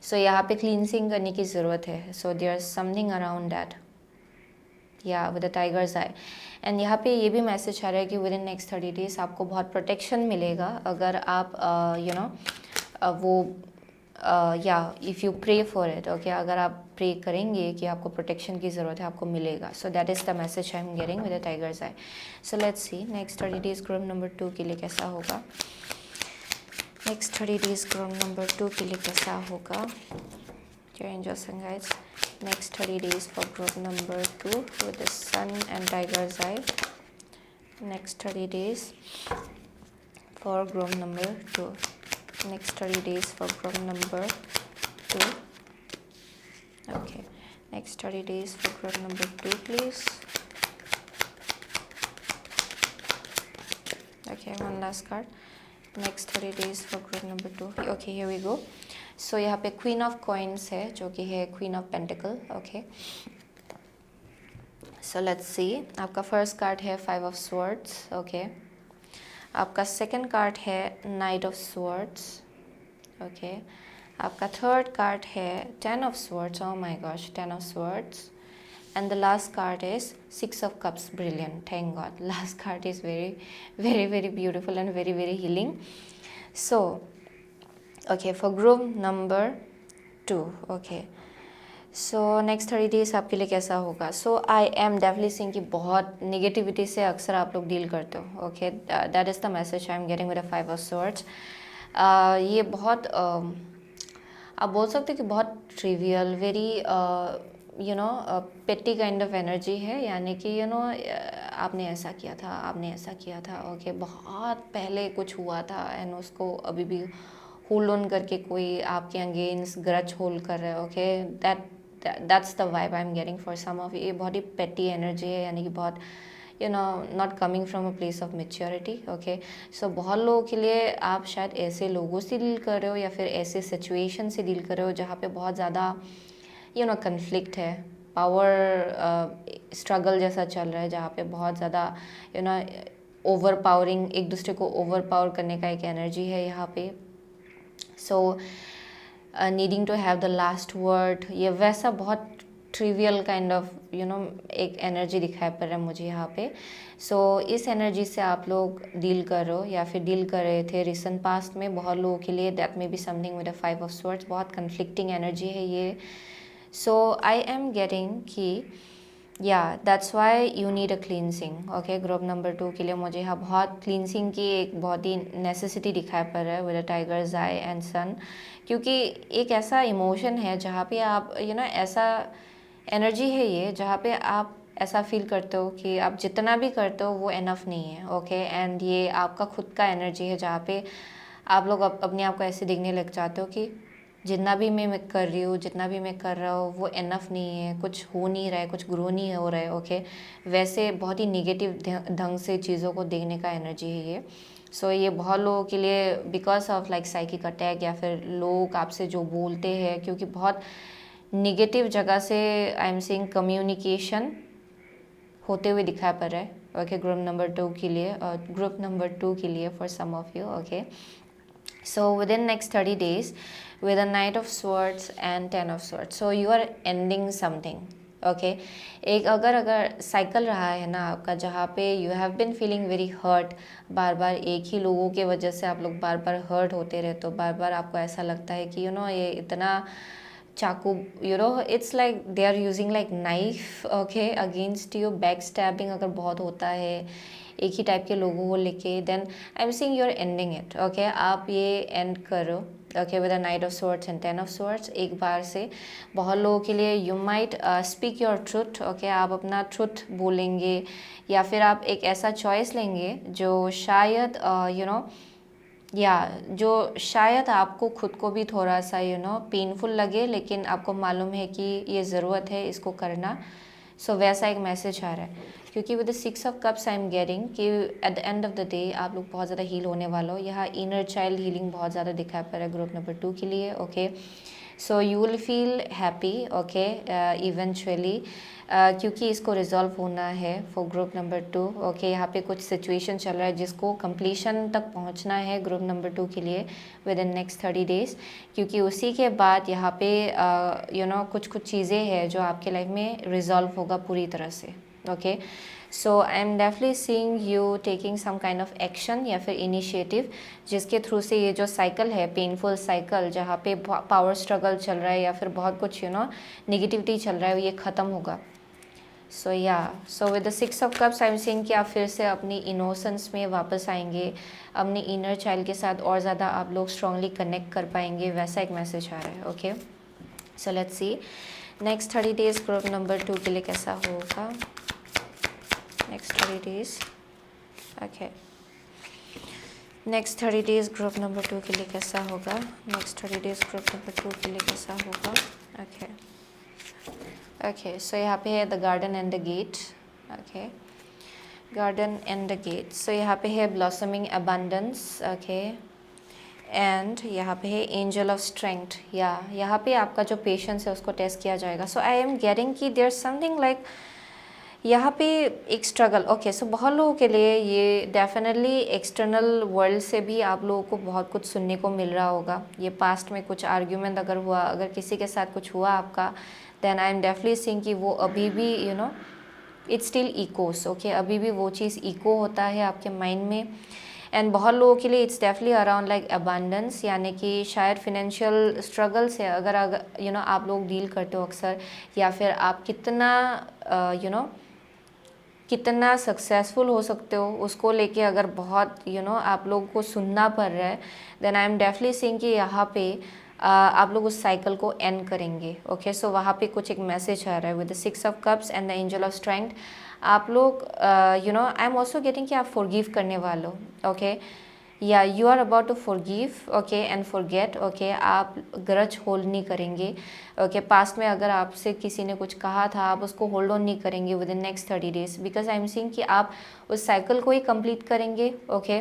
सो यहाँ पे क्लींसिंग करने की ज़रूरत है। So there is something around that, yeah with the tiger's eye. And यहाँ पे ये भी मैसेज आ रहा है कि विद इन नेक्स्ट 30 डेज आपको बहुत प्रोटेक्शन मिलेगा अगर आप वो या if you pray for it. Okay, अगर आप प्रे करेंगे कि आपको प्रोटेक्शन की ज़रूरत है, आपको मिलेगा। सो that is the message I am getting with the tiger's I. So let's see next 30 days group number 2 के लिए कैसा होगा। नेक्स्ट 30 डेज ग्रुप नंबर 2 के लिए कैसा होगा dear angels and guides। next 30 days for group number 2 with the sun and tiger's eye। next 30 days for group number 2। next 30 days for group number 2। okay, next 30 days for group number 2 please। okay, one last card। next 30 days for group number 2। okay, here we go। सो यहाँ पे queen of coins है जो कि है queen of pentacle. Okay, so let's सी। आपका first card है 5 of swords. Okay, आपका second card है नाइट ऑफ स्वॉर्ड्स। ओके, आपका थर्ड कार्ड है 10 of swords. Oh my gosh, 10 of swords. And the last card is 6 of cups. Brilliant, thank God. Last card is very very very beautiful and very very healing. So okay, for group number 2। okay, so next 30 days आपके लिए कैसा होगा। so I am definitely seeing कि बहुत negativity से अक्सर आप लोग डील करते हो। okay, that is the message I am getting with the 5 of swords। ये बहुत आप बोल सकते हो कि बहुत trivial, very पेटी काइंड ऑफ एनर्जी है, यानी कि आपने ऐसा किया था, आपने ऐसा किया था। ओके, बहुत पहले कुछ हुआ था एंड उसको अभी भी होल्ड ऑन करके कोई आपके अगेंस्ट ग्रज होल्ड कर रहा है। Okay, that's the vibe I am getting for some of. ये बहुत ही पेटी एनर्जी है, यानी कि बहुत not coming from a place of maturity. Okay, so बहुत लोगों के लिए आप शायद ऐसे लोगों से डील कर रहे हो या फिर ऐसे सिचुएशन से डील कर रहे हो जहाँ पे बहुत ज़्यादा कन्फ्लिक्ट है, पावर स्ट्रगल जैसा चल रहा है, जहाँ पे बहुत ज़्यादा ओवर पावरिंग, एक दूसरे को ओवर पावर करने का एक एनर्जी है यहाँ पे। So needing to have the last word, ये वैसा बहुत ट्रिवियल काइंड ऑफ एक एनर्जी दिखाई पड़ रहा है मुझे यहाँ पे। सो इस एनर्जी से आप लोग डील कर रहे हो या फिर डील कर रहे थे रिसेंट पास्ट में। बहुत लोगों के लिए that may be something with a 5 of swords, बहुत कन्फ्लिक्टिंग एनर्जी है ये। सो आई एम गेटिंग कि yeah that's why you need a cleansing. Okay, group number 2 के लिए मुझे यहाँ बहुत क्लींसिंग की एक बहुत ही नेसेसिटी दिखाई पड़ रहा है with a tiger's eye and sun, क्योंकि एक ऐसा इमोशन है जहाँ पे आप ऐसा एनर्जी है ये, जहाँ पे आप ऐसा फील करते हो कि आप जितना भी करते हो वो इनफ नहीं है। ओके, एंड ये आपका खुद का एनर्जी है जहाँ पे आप लोग अपने आप को ऐसे देखने लग जाते हो कि जितना भी मैं कर रही हूँ, जितना भी मैं कर रहा हूँ वो इनफ नहीं है, कुछ हो नहीं रहा है, कुछ ग्रो नहीं हो रहा है। ओके, वैसे बहुत ही निगेटिव ढंग से चीज़ों को देखने का एनर्जी है ये। सो ये बहुत लोगों के लिए because of like psychic attack, या फिर लोग आपसे जो बोलते हैं, क्योंकि बहुत निगेटिव जगह से आई एम सीइंग कम्युनिकेशन होते हुए दिखाई पड़ रहा है। ओके, ग्रुप नंबर 2 के लिए, ग्रुप नंबर 2 के लिए for some of you. Okay, so within next 30 days with a knight of swords and 10 of swords, so you are ending something। okay, एक अगर साइकिल रहा है ना आपका, जहाँ पे you have been feeling very hurt, बार बार एक ही लोगों के वजह से आप लोग बार बार हर्ट होते रहते हो, बार बार आपको ऐसा लगता है कि ये इतना चाकू, it's like they are using like knife. Okay, against you, back stabbing अगर बहुत होता है एक ही टाइप के लोगों को लेके, then I am seeing you are ending it. Okay, आप ये एंड करो। Okay, with a knight of swords and 10 of swords, एक बार से बहुत लोगों के लिए you might speak your truth. Okay, आप अपना ट्रुथ बोलेंगे या फिर आप एक ऐसा चॉइस लेंगे जो शायद जो शायद आपको खुद को भी थोड़ा सा पेनफुल लगे, लेकिन आपको मालूम है कि ये ज़रूरत है इसको करना। सो वैसा एक मैसेज आ रहा है, क्योंकि with the 6 of cups I am getting कि at the end of the day आप लोग बहुत ज़्यादा हील होने वाले हो। यहाँ इनर चाइल्ड हीलिंग बहुत ज़्यादा दिखाई पड़ रहा है ग्रुप नंबर 2 के लिए। Okay, so you will feel happy, okay, eventually, क्योंकि इसको रिजॉल्व होना है फॉर ग्रुप नंबर 2। ओके, यहाँ पे कुछ सिचुएशन चल रहा है जिसको कंप्लीशन तक पहुँचना है ग्रुप नंबर 2 के लिए विद इन नेक्स्ट 30 डेज, क्योंकि उसी के बाद यहाँ पे कुछ चीज़ें हैं जो आपके लाइफ में रिजॉल्व होगा पूरी तरह से। Okay, so I am definitely seeing you taking some kind of action या फिर इनिशिएटिव, जिसके थ्रू से ये जो साइकिल है, पेनफुल साइकिल जहाँ पे पावर स्ट्रगल चल रहा है या फिर बहुत कुछ नेगेटिविटी चल रहा है, ये ख़त्म होगा। So with the 6 of cups I am seeing कि आप फिर से अपनी इनोसेंस में वापस आएंगे, अपनी इनर चाइल्ड के साथ और ज़्यादा आप लोग स्ट्रांगली कनेक्ट कर पाएंगे, वैसा एक मैसेज आ रहा है। Okay, so let's see next 30 days group number 2 के लिए कैसा होगा। Next 30 days, okay, next 30 days group number 2 के लिए कैसा होगा। नेक्स्ट 30 डेज ग्रुप नंबर 2 के लिए कैसा होगा। ओके, ओके, सो यहाँ पे है the garden and the gate. Okay, garden and the gate, so यहाँ पे है ब्लॉसमिंग अबंडेंस। ओके, एंड यहाँ पे है एंजल ऑफ स्ट्रेंथ। या यहाँ पे आपका जो पेशेंस है उसको टेस्ट किया जाएगा। सो आई एम गेटिंग कि देयर समथिंग लाइक यहाँ पे एक स्ट्रगल। ओके, सो बहुत लोगों के लिए ये डेफिनेटली एक्सटर्नल वर्ल्ड से भी आप लोगों को बहुत कुछ सुनने को मिल रहा होगा। ये पास्ट में कुछ आर्ग्यूमेंट अगर हुआ, अगर किसी के साथ कुछ हुआ आपका, then I am definitely seeing कि वो अभी भी इट स्टिल इकोस। ओके, अभी भी वो चीज़ इको होता है आपके माइंड में। एंड बहुत लोगों के लिए it's definitely around like abundance, यानी कि शायद फिनेंशियल स्ट्रगल से अगर आप लोग डील करते हो अक्सर, या फिर आप कितना सक्सेसफुल हो सकते हो उसको लेके अगर बहुत आप लोगों को सुनना पड़ रहा है, then I am definitely seeing कि यहाँ पे आप लोग उस साइकिल को एंड करेंगे। ओके, सो वहाँ पे कुछ एक मैसेज आ रहा है with the 6 of cups and the angel of strength. आप लोग आई एम ऑल्सो गेटिंग कि आप फॉरगिव करने वाले हो। ओके, या you are about to forgive, okay, and forget. Okay, आप ग्रज होल्ड नहीं करेंगे। ओके, पास्ट में अगर आपसे किसी ने कुछ कहा था, आप उसको होल्ड ऑन नहीं करेंगे with in next 30 days, because I am seeing कि आप उस साइकिल को ही कंप्लीट करेंगे। ओके,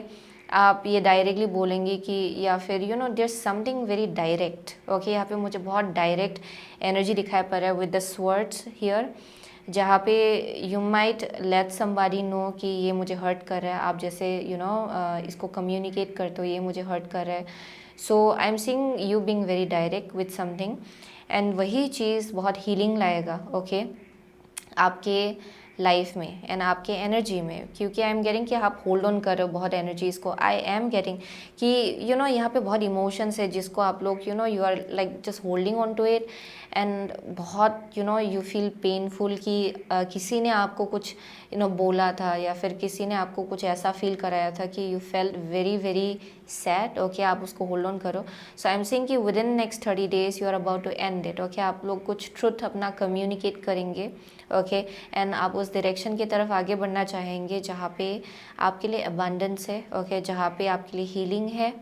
आप ये डायरेक्टली बोलेंगे कि, या फिर there something very direct. Okay, यहाँ पे मुझे बहुत डायरेक्ट एनर्जी दिखाई पड़ रहा है विद द स्वर्ड्स हियर, जहाँ पे you might let somebody know कि ये मुझे हर्ट कर रहा है। आप जैसे इसको कम्युनिकेट करते हो, ये मुझे हर्ट कर रहा है। So I am seeing you being very direct with something, and वही चीज़ बहुत हीलिंग लाएगा। ओके, आपके लाइफ में एंड आपके एनर्जी में, क्योंकि आई एम गेटिंग कि आप होल्ड ऑन कर रहे हो बहुत एनर्जीज़ को। आई एम गेटिंग कि यहाँ पे बहुत इमोशंस है जिसको आप लोग you are like just holding on to it, and बहुत यू फील पेनफुल कि किसी ने आपको कुछ बोला था, या फिर किसी ने आपको कुछ ऐसा फील कराया था कि you felt very very sad. Okay, आप उसको होल्ड ऑन करो। सो आई एम सेइंग कि within next 30 days you are about to end it. Okay, आप लोग कुछ ट्रुथ अपना कम्युनिकेट करेंगे। ओके, एंड आप उस डायरेक्शन की तरफ आगे बढ़ना चाहेंगे जहाँ पे आपके लिए अबंडेंस है। ओके, जहाँ पे आपके लिए हीलिंग है।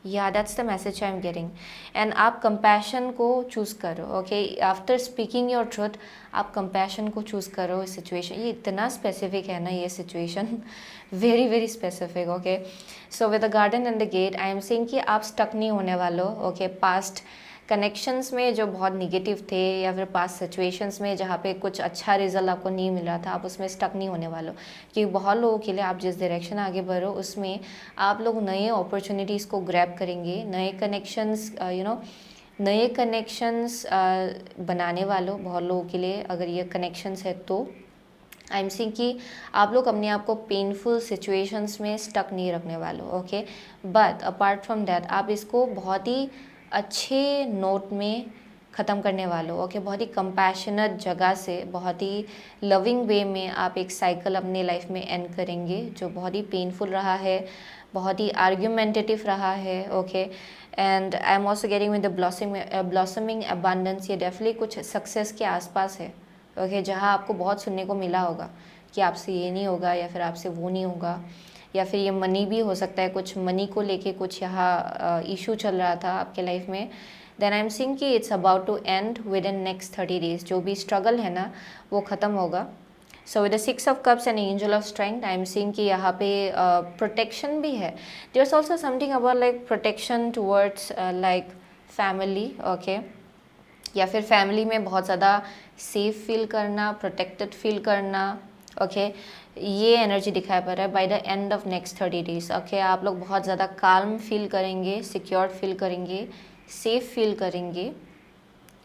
या that's the message I am getting. And आप कंपैशन को चूज़ करो। Okay, after speaking your truth आप कंपैशन को चूज़ करो इस सिचुएशन। ये इतना स्पेसिफिक है ना ये situation, very very specific. Okay, so with the garden and the gate I am saying कि आप स्टक नहीं होने वाले हो। ओके, पास्ट कनेक्शंस में जो बहुत निगेटिव थे, या फिर पास्ट सिचुएशंस में जहाँ पे कुछ अच्छा रिजल्ट आपको नहीं मिल रहा था, आप उसमें स्टक नहीं होने वाले हो। क्योंकि बहुत लोगों के लिए आप जिस डायरेक्शन आगे बढ़ो उसमें आप लोग नए अपॉर्चुनिटीज़ को ग्रैब करेंगे, नए कनेक्शंस नए कनेक्शंस बनाने वालों बहुत लोगों के लिए अगर ये कनेक्शंस है तो आई एम सीइंग कि आप लोग अपने आप को पेनफुल सिचुएशंस में स्टक नहीं रखने वालों। Okay, but apart from that आप इसको बहुत ही अच्छे नोट में ख़त्म करने वालों। ओके, बहुत ही कंपैशनेट जगह से, बहुत ही लविंग वे में आप एक साइकिल अपने लाइफ में एंड करेंगे जो बहुत ही पेनफुल रहा है, बहुत ही आर्ग्यूमेंटेटिव रहा है। Okay, and I am also getting with the blossoming abundance. ये डेफिनेटली कुछ सक्सेस के आसपास है। ओके, जहाँ आपको बहुत सुनने को मिला होगा कि आपसे ये नहीं होगा, या फिर आपसे वो नहीं होगा, या फिर ये मनी भी हो सकता है, कुछ मनी को लेके कुछ यहाँ इशू चल रहा था आपके लाइफ में, देन आई एम सीइंग कि it's about to end within next 30 days. जो भी स्ट्रगल है ना वो ख़त्म होगा। So with the 6 of cups and angel of strength I am seeing कि यहाँ पे प्रोटेक्शन भी है। There is also something about like protection towards like family, okay, या फिर फैमिली में बहुत ज़्यादा सेफ फील करना, प्रोटेक्टेड फील करना, ओके, ये एनर्जी दिखाई पड़ रहा है bye the end of next 30 days. Okay, आप लोग बहुत ज़्यादा काल्म फील करेंगे, सिक्योर्ड फील करेंगे, सेफ फील करेंगे,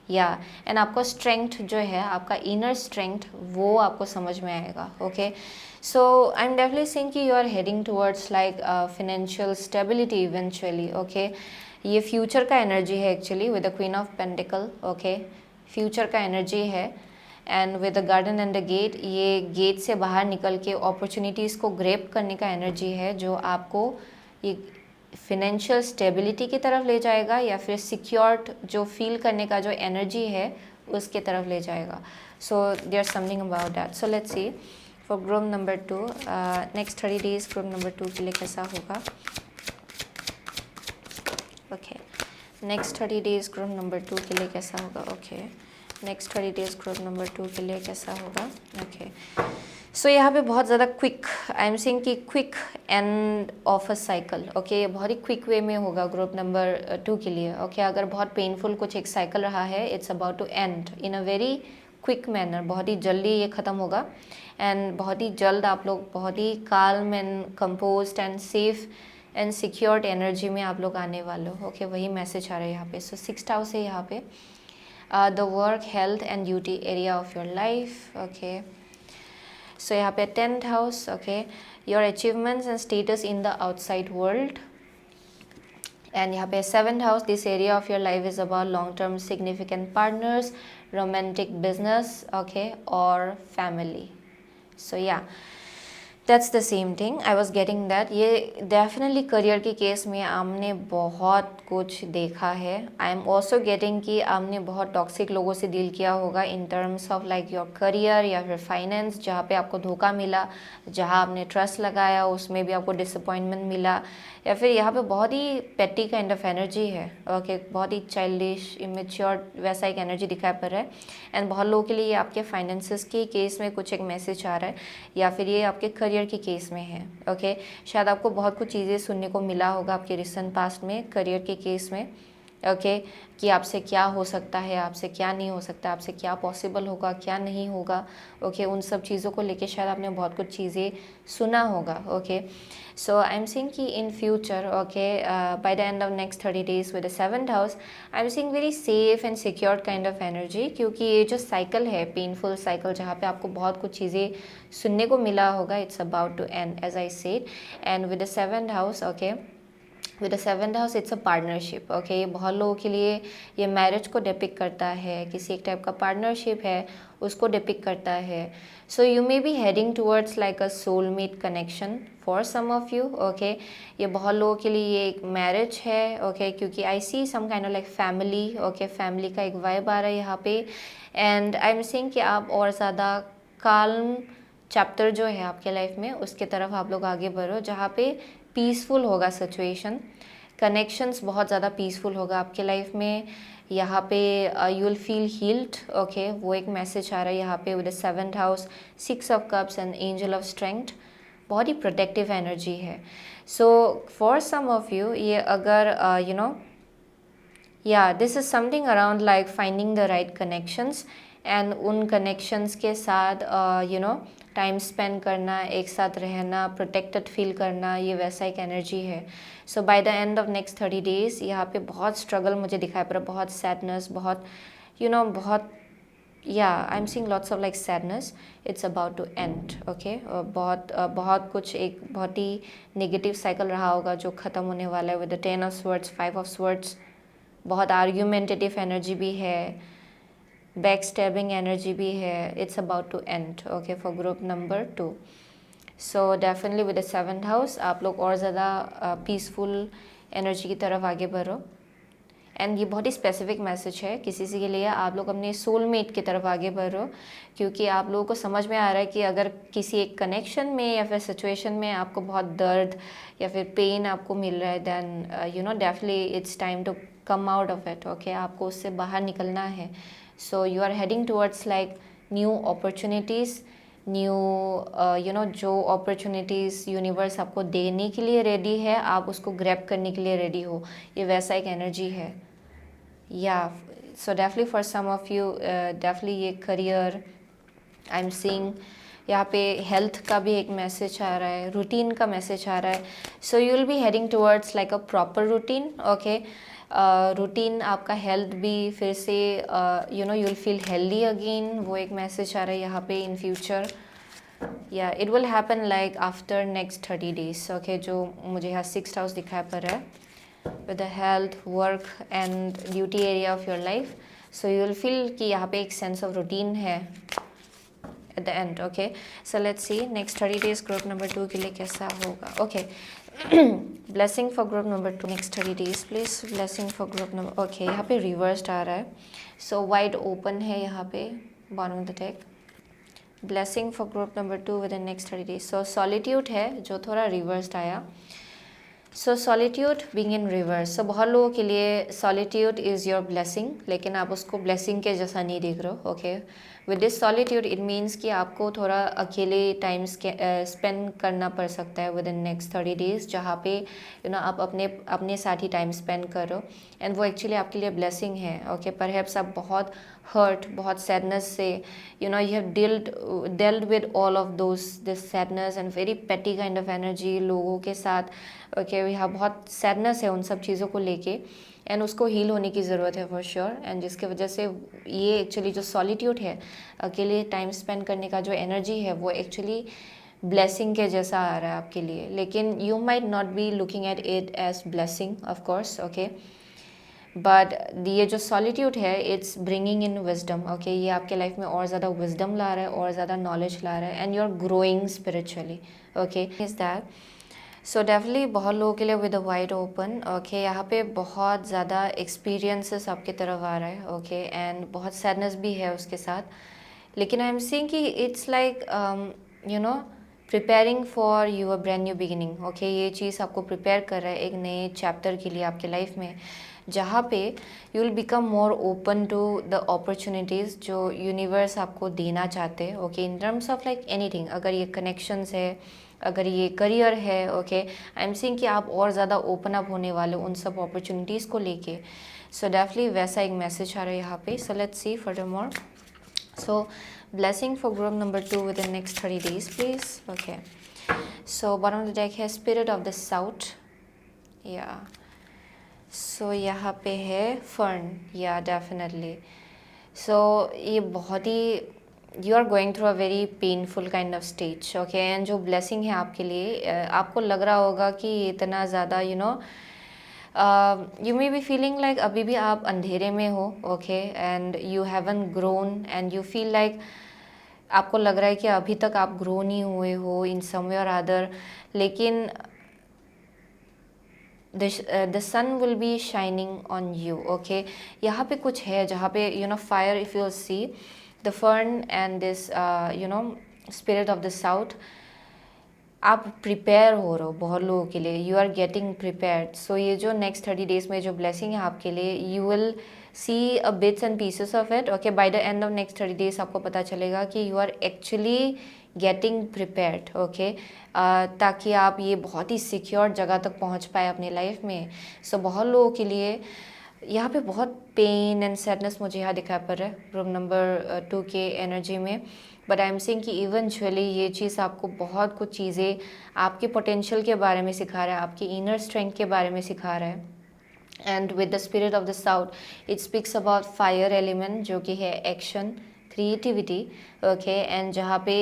या एंड आपका स्ट्रेंथ जो है, आपका इनर स्ट्रेंथ, वो आपको समझ में आएगा। Okay, so I am definitely saying कि you are heading towards like financial stability eventually. Okay, ये फ्यूचर का एनर्जी है actually with the queen of pentacle. Okay, future का एनर्जी है and with the garden and the gate, ये gate से बाहर निकल के अपॉर्चुनिटीज़ को ग्रैब करने का एनर्जी है जो आपको ये फिनेंशियल स्टेबिलिटी की तरफ ले जाएगा या फिर सिक्योर्ड जो फील करने का जो एनर्जी है उसके तरफ ले जाएगा। So there something about that. So let's see for group number 2 next 30 days group number 2 के लिए कैसा होगा। Okay, next 30 days group number 2 के लिए कैसा होगा। Okay, next 30 days group number 2 के लिए कैसा होगा। ओके, सो यहाँ पे बहुत ज़्यादा क्विक, आई एम सेइंग कि quick end of a cycle. Okay, ये बहुत ही क्विक वे में होगा ग्रुप नंबर 2 के लिए। ओके, अगर बहुत पेनफुल कुछ एक साइकिल रहा है, it's about to end in a very quick manner, बहुत ही जल्दी ये ख़त्म होगा एंड बहुत ही जल्द आप लोग बहुत ही calm and composed and safe and secured energy में आप लोग आने वाले हो। ओके, वही मैसेज आ रहा है यहाँ पे। सो 6th हाउस है यहाँ पे, the work, health and duty area of your life. Okay, so यहाँ पे 10th house, okay, your achievements and status in the outside world. And यहाँ पे 7th house, this area of your life is about long term significant partners, romantic business, okay, और family. So yeah that's the same thing I was getting that. ये definitely career के case में आपने बहुत कुछ देखा है। आई एम ऑल्सो गेटिंग कि आपने बहुत टॉक्सिक लोगों से डील किया होगा इन terms of like your career या फिर फाइनेंस, जहाँ पे आपको धोखा मिला, जहाँ आपने ट्रस्ट लगाया उसमें भी आपको डिसअपॉइंटमेंट मिला, या फिर यहाँ पे बहुत ही पेटी काइंड ऑफ एनर्जी है। ओके, बहुत ही चाइल्डिश, इमेच्योर वैसा एक एनर्जी दिखाई पड़ रहा है एंड बहुत लोगों के लिए ये आपके फाइनेंसेस के केस में कुछ एक मैसेज आ रहा है या फिर ये आपके करियर के केस में है। ओके, शायद आपको बहुत कुछ चीज़ें सुनने को मिला होगा आपके रिसेंट पास्ट में करियर के केस में। ओके, कि आपसे क्या हो सकता है, आपसे क्या नहीं हो सकता, आपसे क्या पॉसिबल होगा, क्या नहीं होगा। ओके, उन सब चीज़ों को लेके शायद आपने बहुत कुछ चीज़ें सुना होगा। Okay, so I am seeing कि in future, okay, by the end of next 30 days with the 7th house, I am seeing very safe and secured kind of energy, क्योंकि ये जो साइकिल है, पेनफुल साइकिल, जहाँ पे आपको बहुत कुछ चीज़ें सुनने को मिला होगा, it's about to end as I said. And with the 7th house, okay, with the 7th house it's a partnership. Okay, ये बहुत लोगों के लिए ये मैरिज को डिपिक्ट करता है, किसी एक टाइप का पार्टनरशिप है उसको डिपिक्ट करता है। So you may be heading towards like a soulmate connection for some of you. Okay, ये बहुत लोगों के लिए ये एक मैरिज है। ओके, क्योंकि I see some kind of like family. Okay, family का एक वाइब आ रहा है यहाँ पे एंड आई एम सेइंग कि आप और ज़्यादा काल्म चैप्टर जो है आपके लाइफ में उसके तरफ आप लोग आगे बढ़ो, जहाँ पे पीसफुल होगा सिचुएशन, कनेक्शंस बहुत ज़्यादा पीसफुल होगा आपके लाइफ में। यहाँ पे you will feel healed. Okay, वो एक मैसेज आ रहा है यहाँ पे with the 7th house, 6 of cups and angel of strength, बहुत ही प्रोटेक्टिव एनर्जी है। So for some of you ये अगर यू नो या this is something around like finding the right connections and उन कनेक्शंस के साथ यू नो टाइम स्पेंड करना, एक साथ रहना, प्रोटेक्टेड फील करना, ये वैसा एक एनर्जी है। So by the end of next 30 days यहाँ पे बहुत स्ट्रगल मुझे दिखाई पड़ा, बहुत सैडनेस, बहुत यू नो बहुत या I am seeing lots of like sadness, it's about to end. Okay, बहुत कुछ एक बहुत ही नेगेटिव साइकिल रहा होगा जो ख़त्म होने वाला है with the 10 of swords, 5 of swords, बहुत आर्ग्यूमेंटेटिव एनर्जी भी है, बैक स्टैबिंग एनर्जी भी है, it's about to end. Okay, for group number 2। So definitely with the 7th house आप लोग और ज़्यादा पीसफुल एनर्जी की तरफ आगे बढ़ो एंड ये बहुत ही स्पेसिफिक मैसेज है किसी के लिए, आप लोग अपने सोलमेट की तरफ आगे बढ़ो, क्योंकि आप लोगों को समझ में आ रहा है कि अगर किसी एक कनेक्शन में या फिर सिचुएशन में आपको बहुत दर्द या फिर पेन आपको मिल रहा है, then you know definitely it's time to come out of it, okay, आपको उससे बाहर निकलना है. So you are heading towards like new opportunities, new जो अपॉर्चुनिटीज़ यूनिवर्स आपको देने के लिए रेडी है, आप उसको ग्रैब करने के लिए रेडी हो. ये वैसा एक एनर्जी है. या so definitely for some of you definitely ये करियर आई एम सीइंग. यहाँ पे हेल्थ का भी एक मैसेज आ रहा है, रूटीन का मैसेज आ रहा है. So you will B heading towards like a proper routine, okay. Routine, आपका हेल्थ भी फिर से you will feel healthy again, वो एक मैसेज आ रहा है यहाँ पे इन फ्यूचर. या it will happen like after next 30 days, okay. जो मुझे यहाँ 6th हाउस दिखाई पड़ रहा है with the health, work and duty area of your life. So you will feel कि यहाँ पे एक sense of routine है at the end, okay. So let's see next 30 days group number 2 के लिए कैसा होगा, okay. blessing for group number 2 next 30 days please. blessing for group number, okay, यहाँ पे reversed आ रहा है. So wide open है यहाँ पे bottom of the deck. blessing for group number 2 within next 30 days. So solitude है जो थोड़ा reversed आया. सो सॉलिट्यूड बीइंग इन रिवर्स. सो बहुत लोगों के लिए सॉलिट्यूड इज़ योर ब्लेसिंग, लेकिन आप उसको ब्लेसिंग के जैसा नहीं देख रहे हो, okay. With this solitude it means कि आपको थोड़ा अकेले टाइम स्पेंड करना पड़ सकता है विद इन नेक्स्ट 30 days, जहाँ पे आप अपने साथ ही टाइम स्पेंड करो. एंड वो एक्चुअली आपके लिए ब्लेसिंग है, ओके. परहैप्स आप बहुत हर्ट, बहुत सैडनेस से you have dealt with all of this sadness and very petty kind of energy लोगों के साथ, ओके. यहाँ बहुत सैडनेस है उन सब चीज़ों को लेके, एंड उसको हील होने की ज़रूरत है फॉर श्योर. एंड जिसके वजह से ये एक्चुअली जो सॉलिट्यूड है, अकेले टाइम स्पेंड करने का जो एनर्जी है, वो एक्चुअली ब्लेसिंग के जैसा आ रहा है आपके लिए. लेकिन you might not be looking at it as blessing of course, okay. But ये जो सॉलिट्यूड है it's bringing in wisdom, okay. ये आपके लाइफ में और ज़्यादा विजडम ला रहा है, और ज़्यादा नॉलेज ला रहा है, and you are growing spiritually, okay. Is that. So definitely बहुत लोगों के लिए with a wide open, okay. यहाँ पे बहुत ज़्यादा एक्सपीरियंसेस आपके तरफ आ रहा है, ओके. एंड बहुत सैडनेस भी है उसके साथ. लेकिन आई एम सीइंग कि it's like preparing for your brand new beginning, okay. ये चीज़ आपको प्रिपेयर कर रहा है एक नए चैप्टर के लिए आपके लाइफ में, जहाँ पे you will become more open to the opportunities जो यूनिवर्स आपको देना चाहते हैं, okay. In terms of like anything, अगर ये कनेक्शंस है, अगर ये करियर है, ओके. आई एम सीइंग कि आप और ज़्यादा ओपन अप होने वाले उन सब अपॉर्चुनिटीज़ को लेके. सो डेफिनेटली वैसा एक मैसेज आ रहा है यहाँ पे. सो let's C furthermore. So blessing for group number 2 within next 30 days please, okay. So bottom of the deck है spirit of the south, yeah. So यहाँ पे है fern, yeah definitely. So ये बहुत ही you are going through a very painful kind of stage, okay. and जो blessing है आपके लिए, आपको लग रहा होगा कि इतना ज़्यादा you may be feeling like अभी भी आप अंधेरे में हो, okay. and you haven't grown and you feel like आपको लग रहा है कि अभी तक आप ग्रो नहीं हुए हो इन सम वे और अदर. लेकिन the sun will be shining on you, okay. यहाँ पे कुछ है जहाँ पे fire, if you see the fern and this spirit of the south, आप प्रिपेयर हो रहे हो बहुत लोगों के लिए. You are getting prepared. So ये जो नेक्स्ट 30 days में जो ब्लेसिंग है आपके लिए, you will see a bits and pieces of it, okay. By the end of next 30 days आपको पता चलेगा कि you are actually getting prepared, okay. ताकि आप ये बहुत ही सिक्योर जगह तक पहुंच पाए अपनी लाइफ में. सो बहुत लोगों के लिए यहाँ पे बहुत पेन एंड सैडनेस मुझे यहाँ दिखाई पड़ रहा है रूम नंबर 2 के एनर्जी में. बट आई एम सेइंग कि इवेंचुअली ये चीज़ आपको बहुत कुछ चीज़ें आपके पोटेंशियल के बारे में सिखा रहा है, आपकी इनर स्ट्रेंथ के बारे में सिखा रहा है. And with the spirit of the south it speaks about fire element, जो कि है एक्शन, क्रिएटिविटी, ओके. एंड जहाँ पे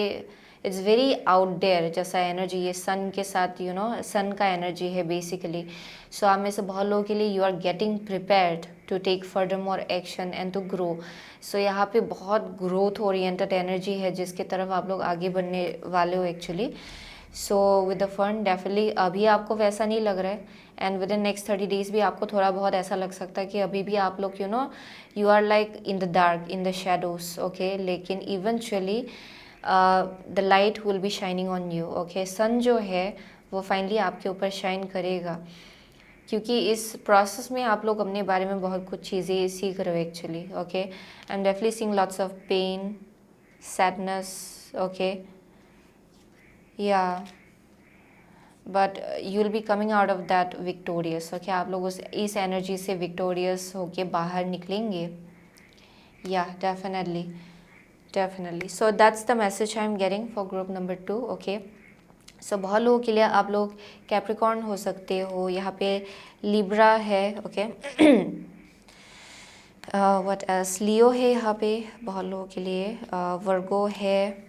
इट्स वेरी आउट देयर जैसा एनर्जी, ये सन के साथ सन का एनर्जी है बेसिकली. सो आप में से बहुत लोगों के लिए you are getting prepared to take further more action and to grow. So यहाँ पे बहुत ग्रोथ ओरिएंटेड एनर्जी है जिसके तरफ आप लोग आगे बढ़ने वाले हो actually. So with the fun definitely अभी आपको वैसा नहीं लग रहा है, and within next 30 days भी आपको थोड़ा बहुत ऐसा लग सकता है कि अभी भी आप लोग you are like in the dark, in the shadows, okay. लेकिन eventually the light will be shining on you, okay. Sun जो है वो फाइनली आपके ऊपर शाइन करेगा, क्योंकि इस प्रोसेस में आप लोग अपने बारे में बहुत कुछ चीज़ें सीख रहे हो actually. Okay, I am definitely seeing lots of pain, sadness. Okay, yeah but you will be coming out of that victorious. Okay, आप लोग इस एनर्जी से विक्टोरियस होके बाहर निकलेंगे. Yeah definitely. So that's the message I am getting for group number 2. Okay, so बहुत लोगों के लिए आप लोग कैप्रिकॉर्न हो सकते हो. यहाँ पे लिब्रा है. ओके, व्हाट एल्स, लियो है यहाँ पे बहुत लोगों के लिए. वर्गो है,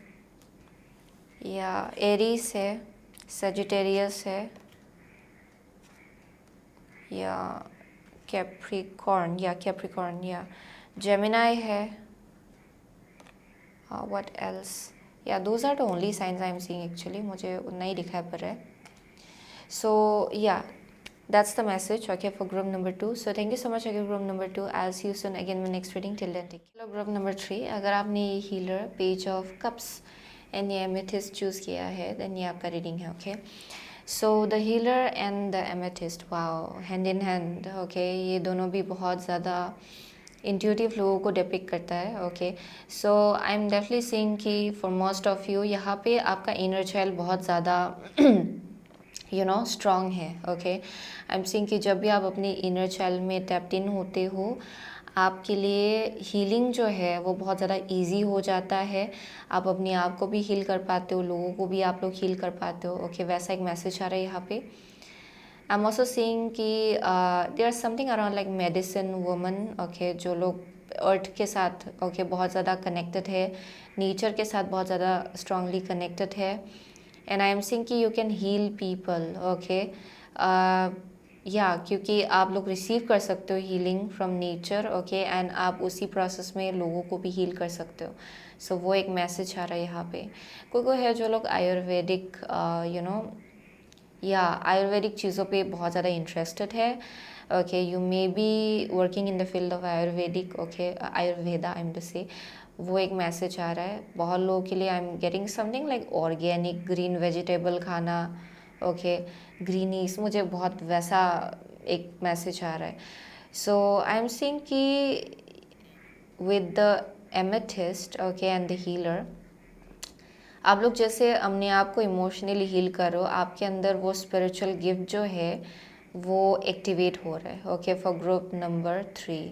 या एरीज है, सेजिटेरियस है, या कैप्रिकॉर्न या जेमिनाई है. व्हाट एल्स, या those are the only signs I am seeing actually. मुझे उतना ही दिखाई पड़ रहा है. सो या that's the message, okay, for group number 2. So thank you so much, okay, group number 2. I'll see you soon again in my next reading. Till then, take care. Hello group number 3. अगर आपने ये healer, page of cups and ये amethyst choose किया है, then ये आपका reading है. Okay, so the healer and the amethyst, wow, hand in hand. Okay, ये दोनों भी बहुत ज़्यादा इंट्यूटिव लोगों को डिपिक्ट करता है. Okay, so I am definitely seeing कि फॉर मोस्ट ऑफ यू यहाँ पे आपका इनर चाइल्ड बहुत ज़्यादा स्ट्रॉन्ग है. ओके, आई एम सीइंग कि जब भी आप अपने इनर चाइल्ड में टैप्ड इन होते हो, आपके लिए हीलिंग जो है वो बहुत ज़्यादा इजी हो जाता है. आप अपने आप को भी हील कर पाते हो, लोगों को भी आप लोग हील कर पाते हो. ओके, वैसा एक मैसेज आ रहा है यहाँ पे. आई एम ऑल्सो सीइंग कि there are something around like medicine woman. Okay, जो लोग अर्थ के साथ बहुत ज़्यादा कनेक्टेड है, नेचर के साथ बहुत ज़्यादा स्ट्रांगली कनेक्टेड है. एंड आई एम सीइंग कि you can heal people. Okay, क्योंकि आप लोग रिसीव कर सकते हो healing from nature. Okay, and आप उसी प्रोसेस में लोगों को भी हील कर सकते हो. सो वो एक मैसेज आ रहा है यहाँ पे. कोई है जो लोग आयुर्वेदिक आयुर्वेदिक चीज़ों पे बहुत ज़्यादा इंटरेस्टेड है. Okay, you may be working in the field of Ayurvedic. Okay, Ayurveda I am to say. वो एक मैसेज आ रहा है बहुत लोगों के लिए. I am getting something like organic green vegetable खाना. ओके, ग्रीनीस, मुझे बहुत वैसा एक मैसेज आ रहा है. सो आई एम सीइंग कि with the amethyst, okay, and the healer, आप लोग जैसे अपने आप को इमोशनली हील करो, आपके अंदर वो स्पिरिचुअल गिफ्ट जो है वो एक्टिवेट हो रहा है. Okay, for group number 3.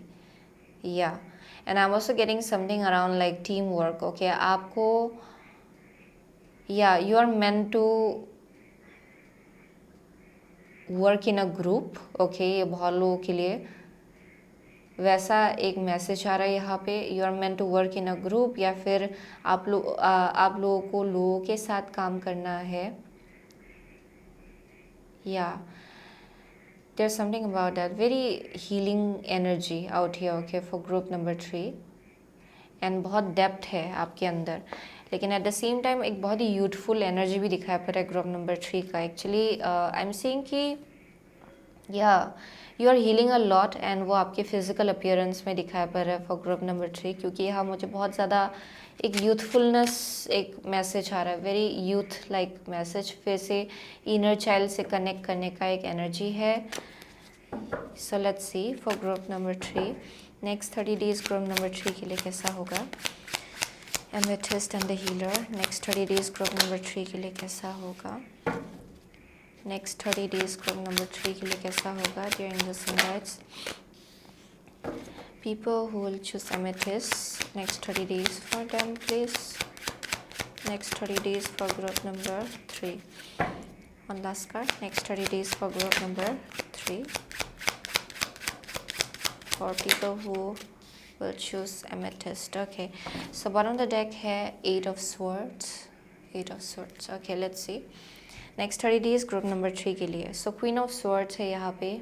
Yeah and I am also getting something around like team work. Okay, आपको you are meant to work in a group. Okay, ये बहुत लोगों के लिए वैसा एक मैसेज आ रहा है यहाँ पे. You are meant to work in a group, या फिर आप लोगों को लोगों के साथ काम करना है. या there something about that very healing energy out here. Okay, for group number 3. And बहुत डेप्थ है आपके अंदर, लेकिन एट द सेम टाइम एक बहुत ही यूथफुल एनर्जी भी दिखाई पड़ रहा है ग्रुप नंबर 3 का. एक्चुअली आई एम सीइंग कि you are healing a lot, and वो आपके फिजिकल अपीयरेंस में दिखाई पड़ रहा है फॉर ग्रुप नंबर 3. क्योंकि यहाँ मुझे बहुत ज़्यादा एक यूथफुलनेस एक मैसेज आ रहा है, वेरी यूथ लाइक मैसेज. फिर से इनर चाइल्ड से कनेक्ट करने का एक एनर्जी है. So let's see for group number 3 next 30 days group number 3 के लिए कैसा होगा. Amethyst and the healer, next 30 days group number 3 के लिए कैसा होगा. नेक्स्ट 30 डेज ग्रुप नंबर 3 के लिए कैसा होगा. Dear in the sunlights, people who will choose amethyst, next 30 days for them please. Next 30 days for group number 3. One last card. Next 30 days for group number 3. For people who will choose amethyst. Okay, so bottom of the deck है 8 of swords. 8 of swords. Okay, let's see. Next 30 days group number 3 के लिए. सो queen of swords है यहाँ पे.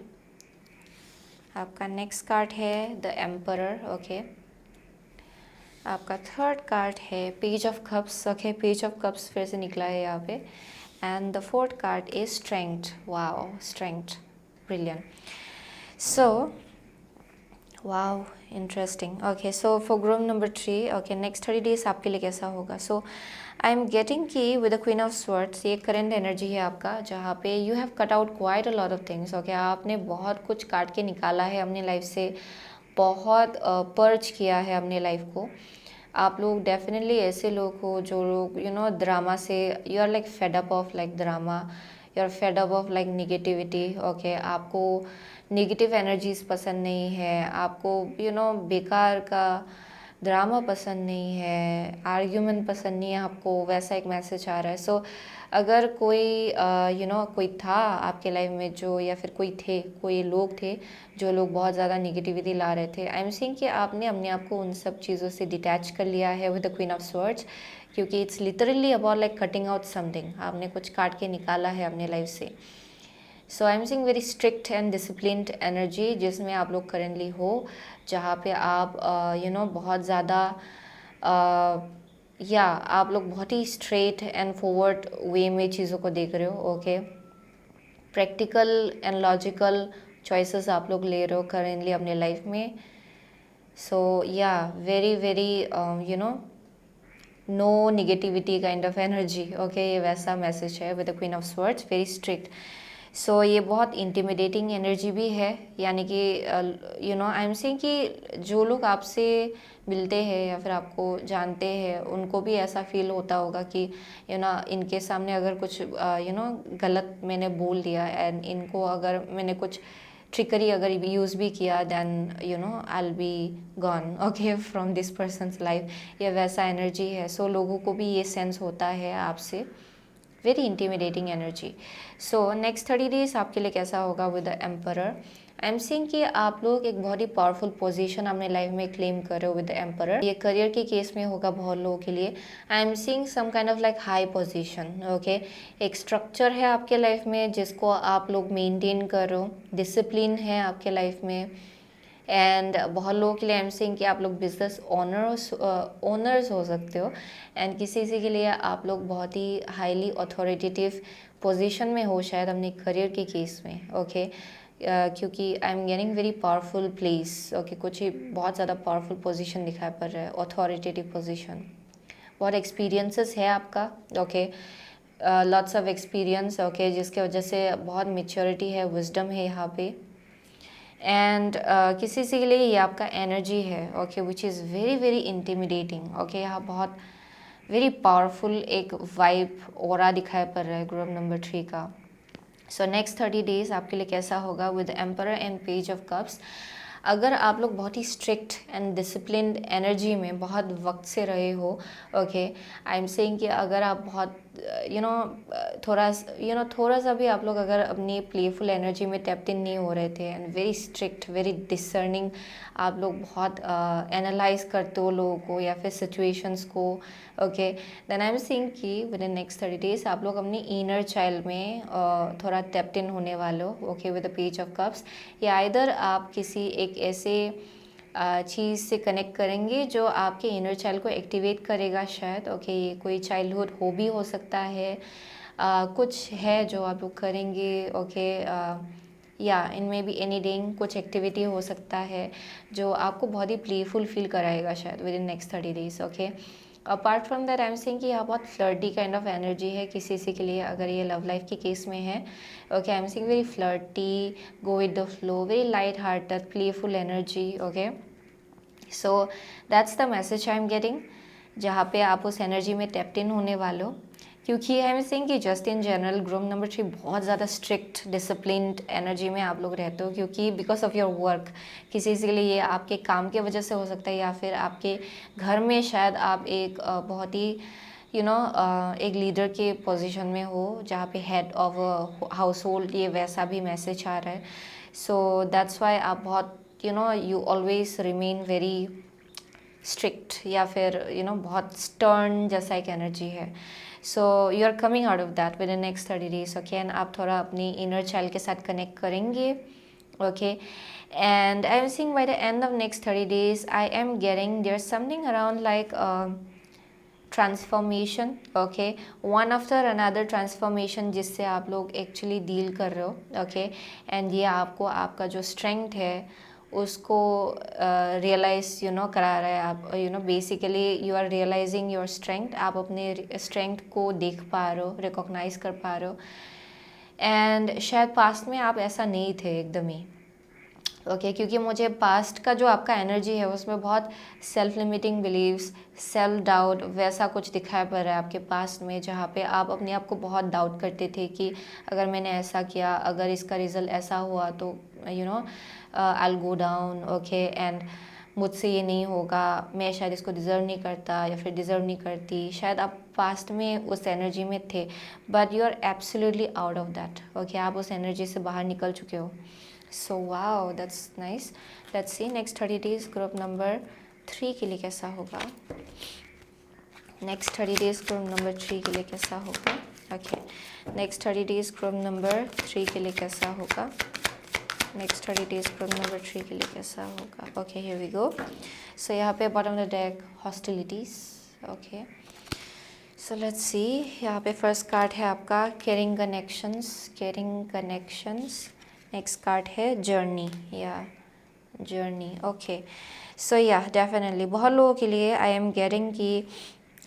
आपका next card है the emperor. Okay, आपका third card है page of cups. Okay, page of cups फिर से निकला है यहाँ पे. And the fourth card is strength. Wow, strength, brilliant. So wow, interesting. Okay, so for groom number 3, okay, next 30 days आपके लिए कैसा होगा? सो आई एम गेटिंग कि with the queen of swords, ये करंट एनर्जी है आपका, जहाँ पे you have cut out quite a lot of things. Okay, आपने बहुत कुछ काट के निकाला है अपनी लाइफ से, बहुत पर्च किया है अपनी लाइफ को। आप लोग डेफिनेटली ऐसे लोग हो जो लोग ड्रामा से, you are like fed up of like drama, you are fed up of like negativity. Okay, आपको नेगेटिव एनर्जीज पसंद नहीं है, आपको बेकार का ड्रामा पसंद नहीं है, आर्ग्यूमेंट पसंद नहीं है आपको, वैसा एक मैसेज आ रहा है। सो अगर कोई कोई था आपके लाइफ में जो, या फिर कोई लोग थे जो लोग बहुत ज़्यादा निगेटिविटी ला रहे थे, आई एम सीइंग कि आपने अपने आप को उन सब चीज़ों से डिटैच कर लिया है with the queen of swords, क्योंकि it's literally about like cutting out something. आपने कुछ काट के निकाला है अपने लाइफ से। So I am seeing very strict and disciplined energy जिसमें आप लोग करेंटली हो, जहाँ पे आप बहुत ज़्यादा या आप लोग बहुत ही स्ट्रेट एंड फॉरवर्ड वे में चीज़ों को देख रहे हो। Okay, practical and logical choices आप लोग ले रहे हो करेंटली अपने लाइफ में। So yeah very very no negativity kind of energy. Okay, ये वैसा मैसेज है with the queen of swords, very strict. So ये बहुत इंटिमिडेटिंग एनर्जी भी है, यानी कि आई एम सेइंग कि जो लोग आपसे मिलते हैं या फिर आपको जानते हैं, उनको भी ऐसा फील होता होगा कि इनके सामने अगर कुछ गलत मैंने बोल दिया, एंड इनको अगर मैंने कुछ ट्रिकरी अगर यूज़ भी किया, then I will be gone okay from this person's life. ये वैसा एनर्जी है। सो लोगों को भी ये सेंस होता है आपसे, very intimidating energy. So next 30 days आपके लिए कैसा होगा with the emperor? I am seeing कि आप लोग एक बहुत ही पावरफुल पोजीशन अपने लाइफ में क्लेम कर रहे हो विद द एम्परर। ये करियर के केस में होगा बहुत लोगों के लिए। I am seeing some kind of like high position. Okay, एक स्ट्रक्चर है आपके लाइफ में जिसको आप लोग मेंटेन कर रहे हो, डिसिप्लिन है आपके लाइफ में। एंड बहुत लोगों के लिए आई एम सेइंग कि आप लोग बिजनेस ओनर्स हो सकते हो, एंड किसी के लिए आप लोग बहुत ही हाईली अथॉरिटेटिव पोजीशन में हो शायद अपने करियर के केस में। ओके, क्योंकि I am getting very powerful place. Okay, कुछ ही बहुत ज़्यादा पावरफुल पोजीशन दिखाई पड़ रहा है, अथॉरिटेटिव पोजीशन। बहुत एक्सपीरियंसेस है आपका। Okay, lots of experience. Okay, जिसके वजह से बहुत मेच्योरिटी है, विजडम है यहाँ पे। एंड किसी के लिए ये आपका एनर्जी है। Okay, which is very very intimidating. Okay, यहाँ बहुत वेरी पावरफुल एक वाइब ऑरा दिखाई पड़ रहा है ग्रुप नंबर 3 का। सो नेक्स्ट 30 डेज आपके लिए कैसा होगा with emperor and page of cups? अगर आप लोग बहुत ही स्ट्रिक्ट एंड डिसिप्लिन्ड एनर्जी में बहुत वक्त से रहे हो, ओके, आई एम सेइंग कि अगर आप बहुत थोड़ा सा भी आप लोग अगर अपनी प्लेफुल एनर्जी में टैप्ड इन नहीं हो रहे थे, and very strict, very discerning, आप लोग बहुत एनालाइज करते हो लोगों को या फिर सिचुएशंस को। Okay, then I am seeing कि विद इन नेक्स्ट 30 डेज आप लोग अपनी इनर चाइल्ड में थोड़ा टैप्ड इन होने वाले हो। Okay, with the page of cups, या इधर आप किसी एक ऐसे चीज़ से कनेक्ट करेंगे जो आपके इनर चाइल्ड को एक्टिवेट करेगा शायद। ओके, ये कोई चाइल्डहुड हॉबी हो सकता है, कुछ है जो आप लोग करेंगे। ओके, या इनमें भी एनी डेइंग कुछ एक्टिविटी हो सकता है जो आपको बहुत ही प्लेफुल फील कराएगा शायद with in next 30 days. Okay, apart from that I am saying कि यहाँ बहुत फ्लर्टी काइंड ऑफ एनर्जी है किसी के लिए, अगर ये लव लाइफ के केस में है। Okay, I am saying very flirty, go with the flow, very light hearted, playful energy. Okay, so that's the message I am getting, जहाँ पे आप उस एनर्जी में टैप्ड इन होने वाले हो। क्योंकि आई एम सेइंग कि just in general group number 3 बहुत ज़्यादा स्ट्रिक्ट डिसिप्लिन्ड एनर्जी में आप लोग रहते हो, क्योंकि बिकॉज ऑफ योर वर्क। किसी के लिए ये आपके काम की वजह से हो सकता है, या फिर आपके घर में शायद आप एक बहुत ही एक लीडर के पोजीशन में हो, जहाँ पे हेड ऑफ हाउस होल्ड, ये वैसा भी मैसेज आ रहा है। सो दैट्स वाई आप बहुत you always remain very strict, या फिर बहुत स्टर्न जैसा एक एनर्जी है। So you are coming out of that within next 30 days. Okay, and आप थोड़ा अपनी इनर चाइल्ड के साथ कनेक्ट करेंगे। Okay, and I am seeing by the end of next 30 days I am getting there something around like transformation. Okay, one after another transformation जिससे आप लोग actually deal कर रहे हो। ओके, एंड ये आपको आपका जो स्ट्रेंथ है उसको रियलाइज़ करा रहा है आप, basically you are realising your strength, आप अपने स्ट्रेंथ को देख पा रहे हो, रिकॉग्नाइज कर पा रहे हो। एंड शायद पास्ट में आप ऐसा नहीं थे एकदम ही, ओके क्योंकि मुझे पास्ट का जो आपका एनर्जी है उसमें बहुत self limiting beliefs, self doubt वैसा कुछ दिखाई पड़ रहा है आपके पास्ट में, जहाँ पे आप अपने आप को बहुत डाउट करते थे कि अगर मैंने ऐसा किया, अगर इसका रिजल्ट ऐसा हुआ तो I will go down, okay, and मुझसे ये नहीं होगा, मैं शायद इसको डिज़र्व नहीं करता या फिर डिज़र्व नहीं करती। शायद आप पास्ट में उस एनर्जी में थे, but you are absolutely out of that, okay, आप उस एनर्जी से बाहर निकल चुके हो। So wow, that's nice. Let's see next 30 days group number 3 के लिए कैसा होगा। नेक्स्ट 30 डेज ग्रुप नंबर 3 के लिए कैसा होगा। Okay, next 30 days group number 3 के लिए कैसा होगा। नेक्स्ट 30 डेज ग्रुप नंबर 3 के लिए कैसा होगा। Okay, here we go. So यहाँ पे bottom of the deck hostilities. Okay, so let's see, यहाँ पे फर्स्ट कार्ड है आपका caring connections, caring connections. Next card है journey, yeah journey. Okay, so yeah definitely बहुत लोगों के लिए आई एम गेटिंग कि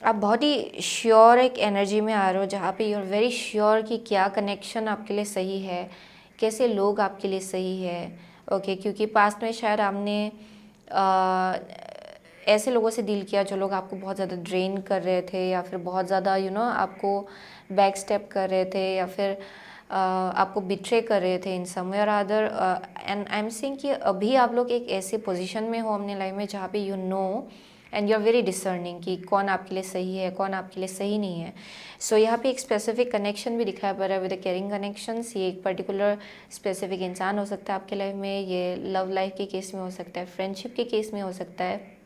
आप बहुत ही श्योर एक एनर्जी में आ रहे हो, जहाँ पे यू आर वेरी श्योर कि क्या कनेक्शन आपके लिए सही है, कैसे लोग आपके लिए सही है। ओके, क्योंकि पास्ट में शायद आपने ऐसे लोगों से डील किया जो लोग आपको बहुत ज़्यादा ड्रेन कर रहे थे, या फिर बहुत ज़्यादा आपको बैक स्टेप कर रहे थे, या फिर आपको बिट्रे कर रहे थे इन सम वे or other. And I am saying कि अभी आप लोग एक ऐसे पोजीशन में हो अपने लाइफ में जहाँ पे you know and you are very discerning कि कौन आपके लिए सही है, कौन आपके लिए सही नहीं है। सो यहाँ पे एक स्पेसिफिक कनेक्शन भी दिखाया पड़ रहा है विद द केयरिंग कनेक्शंस। ये एक पर्टिकुलर स्पेसिफिक इंसान हो सकता है आपके लाइफ में, ये लव लाइफ के केस में हो सकता है, फ्रेंडशिप के केस में हो सकता है,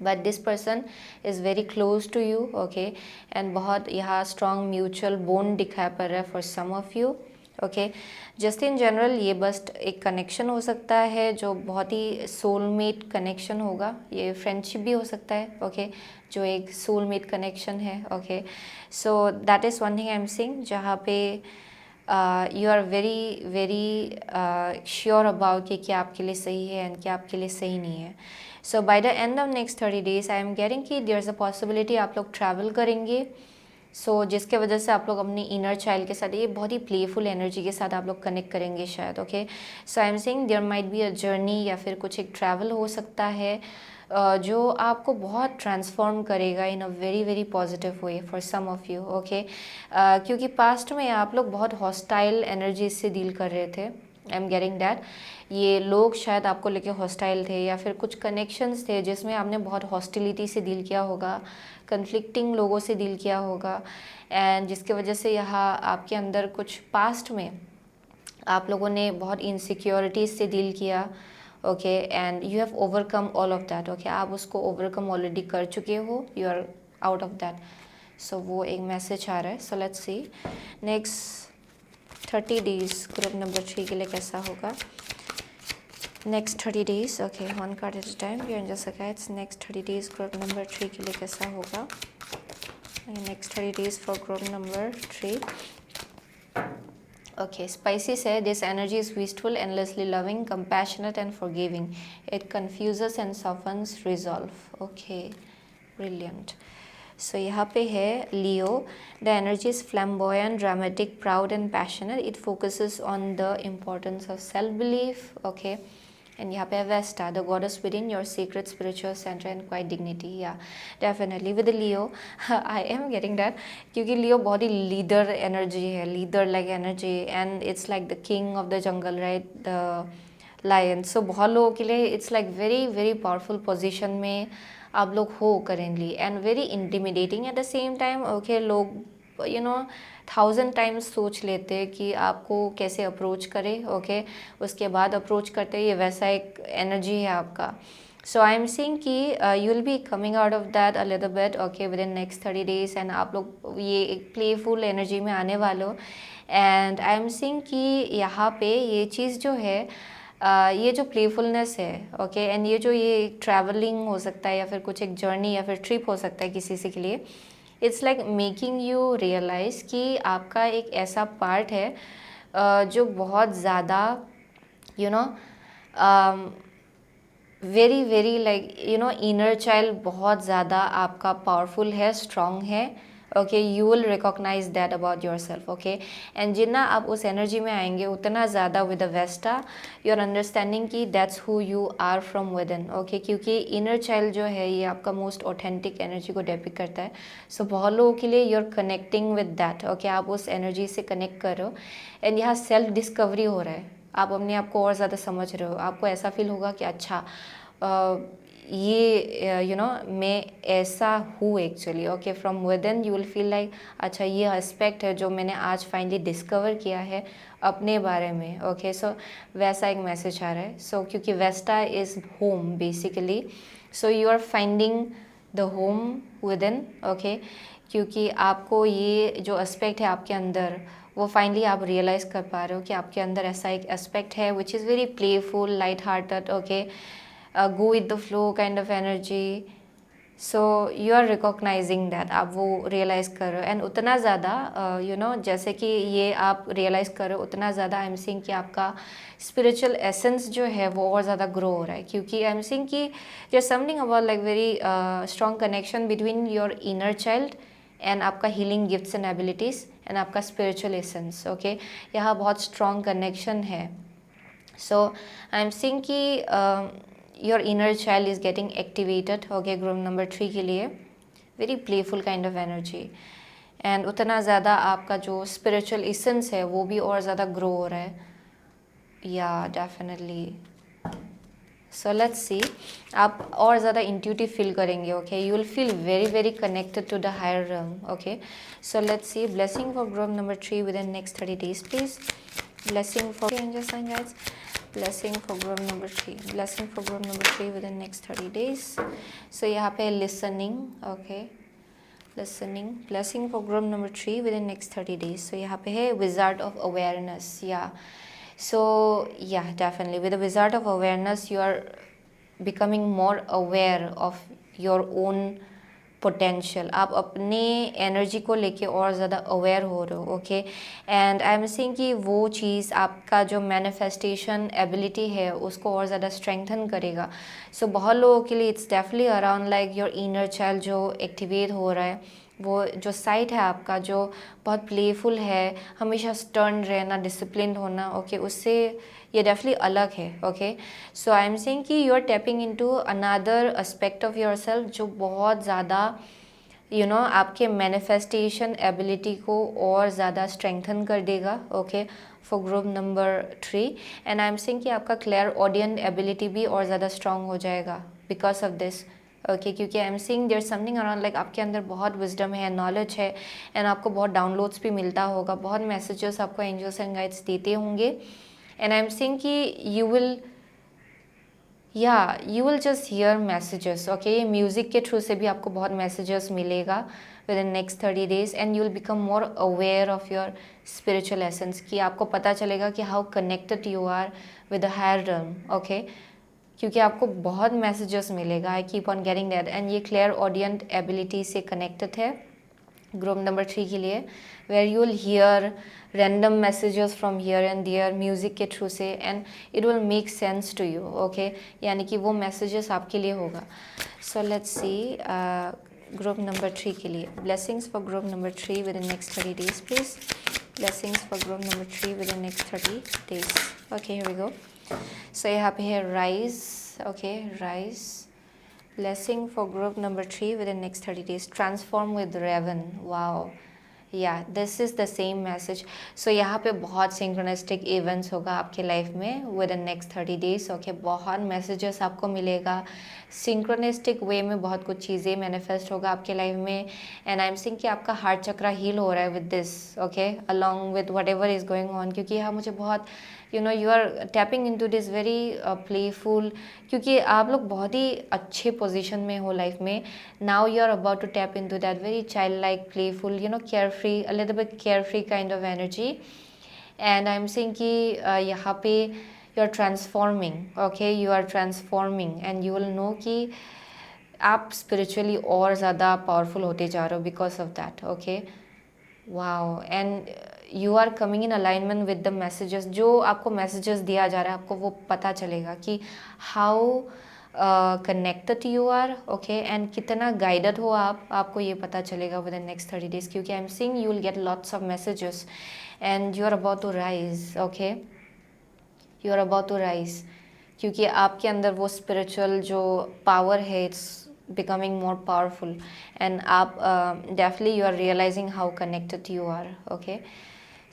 but this person is very close to you, okay, and बहुत यहाँ स्ट्रॉन्ग म्यूचुअल बॉन्ड दिखाई पड़ रहा है for some of you. Okay, just in general ये बस एक कनेक्शन हो सकता है जो बहुत ही सोलमेट कनेक्शन होगा, ये फ्रेंडशिप भी हो सकता है, ओके, जो एक सोलमेट कनेक्शन है। Okay, so that is one thing I am saying, जहाँ पे you are very very sure about कि क्या आपके लिए सही है एंड क्या आपके लिए सही नहीं है। So by the end of next 30 days I am getting कि देयर इज़ अ पॉसिबिलिटी आप लोग ट्रैवल करेंगे, सो जिसके वजह से आप लोग अपनी इनर चाइल्ड के साथ, ये बहुत ही प्लेफुल एनर्जी के साथ आप लोग कनेक्ट करेंगे शायद। Okay, so I am saying there might be a journey, या फिर कुछ एक ट्रैवल हो सकता है जो आपको बहुत ट्रांसफॉर्म करेगा in a very very positive way for some of you. Okay, क्योंकि पास्ट में आप लोग बहुत हॉस्टाइल एनर्जी से डील कर रहे थे, आई एम गेटिंग दैट। ये लोग शायद आपको लेके हॉस्टाइल थे, या फिर कुछ कनेक्शंस थे जिसमें आपने बहुत हॉस्टिलिटी से डील किया होगा, कन्फ्लिक्टिंग लोगों से डील किया होगा, एंड जिसके वजह से यहाँ आपके अंदर कुछ पास्ट में आप लोगों ने बहुत इनसिक्योरिटीज़ से डील किया। Okay, and you have overcome all of that. Okay, आप उसको ओवरकम ऑलरेडी कर चुके हो, you are out of that. So वो एक मैसेज आ रहा है। So let's see next 30 days group number 3 के लिए कैसा होगा। Next 30 days, okay, one card at a time, you and just guides. Next 30 days group number 3 के लिए कैसा होगा। Next 30 days for group number 3। Okay, spicy said this energy is wistful, endlessly loving, compassionate and forgiving. It confuses and softens resolve. Okay, brilliant. So यहाँ पे है Leo. The energy is flamboyant, dramatic, proud and passionate. It focuses on the importance of self-belief. Okay. And यहाँ पे है Vesta, the goddess within your secret spiritual center and quiet dignity. Yeah, definitely with the Leo, I am getting that, क्योंकि Leo बहुत ही leader energy है, leader like energy, and it's like the king of the jungle, right? The lion. So बहुत लोगों के लिए it's like very very powerful position में आप लोग हो currently, and very intimidating at the same time. Okay, लोग 1000 टाइम्स सोच लेते कि आपको कैसे अप्रोच करें। ओके, उसके बाद अप्रोच करते, ये वैसा एक एनर्जी है आपका। सो आई एम सीइंग कि you will be coming out of that a little bit, okay, with in next 30 days, and आप लोग ये एक प्लेफुल एनर्जी में आने वाले हो। एंड आई एम सीइंग कि यहाँ पे ये चीज़ जो है, ये जो प्लेफुलनेस है, ओके, एंड ये जो ये ट्रैवलिंग हो सकता है, या फिर कुछ एक जर्नी या फिर ट्रिप हो सकता है किसी से के लिए, it's like making you realise कि आपका एक ऐसा पार्ट है जो बहुत ज़्यादा very very like you know inner child बहुत ज़्यादा आपका पावरफुल है, स्ट्रॉन्ग है। Okay, you will recognise that about yourself. Okay, and जितना आप उस एनर्जी में आएंगे उतना ज़्यादा विद द वेस्टा यू आर अंडरस्टैंडिंग कि that's who you are from within. Okay, क्योंकि इनर चाइल्ड जो है ये आपका मोस्ट ऑथेंटिक एनर्जी को डेपिक्ट करता है। सो बहुत लोगों के लिए you are connecting with that. Okay, आप उस एनर्जी से कनेक्ट कर रहे हो एंड यहाँ सेल्फ डिस्कवरी हो रहा है। आप अपने आप को और ज़्यादा समझ रहे हो। आपको ऐसा फील होगा कि अच्छा ये यू नो मैं ऐसा हूँ actually. Okay, from with in you will feel like अच्छा ये एस्पेक्ट है जो मैंने आज फाइनली डिस्कवर किया है अपने बारे में। ओके, सो वैसा एक मैसेज आ रहा है। सो क्योंकि Vesta is home basically, so you are finding the home within. Okay, क्योंकि आपको ये जो एस्पेक्ट है आपके अंदर वो फाइनली आप रियलाइज़ कर पा रहे हो कि आपके अंदर ऐसा एक एस्पेक्ट है which is very playful, light hearted. Okay, go with the flow kind of energy. So you are recognising that, आप वो रियलाइज़ कर रहे हो। एंड उतना ज़्यादा यू नो जैसे कि ये आप रियलाइज़ कर रहे हो उतना ज़्यादा आई एम सीइंग कि आपका स्पिरिचुअल एसेंस जो है वो और ज़्यादा ग्रो हो रहा है। क्योंकि आई एम सीइंग कि there something about like very strong connection between your inner child and आपका healing gifts and abilities and आपका स्पिरिचुअल एसेंस। ओके, यहाँ बहुत स्ट्रॉन्ग कनेक्शन है। सो आई एम सीइंग कि your inner child is getting activated. Okay, group number 3 के लिए very playful kind of energy and उतना ज़्यादा आपका जो स्पिरिचुअल एसेंस है वो भी और ज़्यादा ग्रो हो रहा है। या डेफिनेटली। सो लेट्स सी, आप और ज़्यादा इंट्यूटिव फील करेंगे। Okay, you will feel very very connected to the higher realm. Okay, so let's see blessing for group number 3 within next 30 days please. Blessing for angels and guides. Blessing for group number 3. Blessing for group number 3 within next 30 days. So यहाँ पे listening. Okay, listening. Blessing for group number 3 within next 30 days. So यहाँ पे है wizard of awareness. Yeah. So yeah, definitely with the wizard of awareness you are becoming more aware of your own potential. आप अपने energy को लेके और ज़्यादा aware हो रहे हो। Okay, and I am saying कि वो चीज़ आपका जो मैनिफेस्टेशन एबिलिटी है उसको और ज़्यादा स्ट्रेंथन करेगा। सो बहुत लोगों के लिए it's definitely around like your inner child जो एक्टिवेट हो रहा है, वो जो साइट है आपका जो बहुत प्लेफुल है, हमेशा स्टर्न रहना, डिसिप्लिन होना। ओके, उससे ये डेफिनेटली अलग है। Okay, so I am saying कि you are tapping into another aspect of yourself जो बहुत ज़्यादा यू नो आपके मैनिफेस्टेशन एबिलिटी को और ज़्यादा स्ट्रेंथन कर देगा। Okay, for group number 3 and I am saying कि आपका क्लियर ऑडियंट एबिलिटी भी और ज़्यादा स्ट्रांग हो जाएगा बिकॉज ऑफ दिस। ओके, क्योंकि I am seeing there something around like आपके अंदर बहुत विजडम है, नॉलेज है एंड आपको बहुत डाउनलोड्स भी मिलता होगा, बहुत मैसेजेस आपको एंजल्स एंड गाइड्स देते होंगे। एंड आई एम सीइंग कि you will just hear messages. Okay, ये म्यूज़िक के थ्रू से भी आपको बहुत मैसेजेस मिलेगा within next 30 days and you will become more aware of your spiritual essence कि आपको पता चलेगा कि how connected you are with the higher realm। Okay, क्योंकि आपको बहुत मैसेजेस मिलेगा। I keep on getting that and ये क्लियर ऑडियंट एबिलिटी से कनेक्टेड है ग्रुप नंबर 3 के लिए, where you will hear random messages from here and there music के थ्रू से and it will make sense to you. Okay, यानी कि वो मैसेजेस आपके लिए होगा। So let's see group number 3 के लिए blessings for group number 3 within next 30 days please. Blessings for group number 3 within next 30 days। Okay, here we go. So यहाँ पे है rise. Okay, rise. Blessing for group number 3 within next 30 days. Transform with Raven. Wow. Yeah, this is the same message. So यहाँ पे बहुत synchronistic events होगा आपके life में within next 30 days. Okay, बहुत messages आपको मिलेगा synchronistic way में, बहुत कुछ चीज़ें manifest होगा आपके लाइफ में and I'm seeing कि आपका हार्ट चक्रा heal हो रहा है with this. Okay, along with whatever is going on, क्योंकि यहाँ मुझे बहुत you are tapping into this very playful, क्योंकि आप लोग बहुत ही अच्छे पोजीशन में हो लाइफ में। now you are about to tap into that very childlike, playful, carefree, a little bit carefree kind of energy and I'm seeing कि यहाँ पे you are transforming. Okay, you are transforming and you will know कि आप spiritually और ज़्यादा powerful होते जा रहे हो because of that. Okay, wow, and you are coming in alignment with the messages, जो आपको messages दिया जा रहा है आपको वो पता चलेगा कि how connected you are, okay, and कितना गाइडेड हो आप, आपको ये पता चलेगा विद इन नेक्स्ट 30 डेज, क्योंकि I am seeing you will get lots of messages and you are about to rise, okay, you are about to rise, क्योंकि आपके अंदर वो स्पिरिचुअल जो पावर है it's becoming more powerful, and definitely you are realizing how connected you are, okay,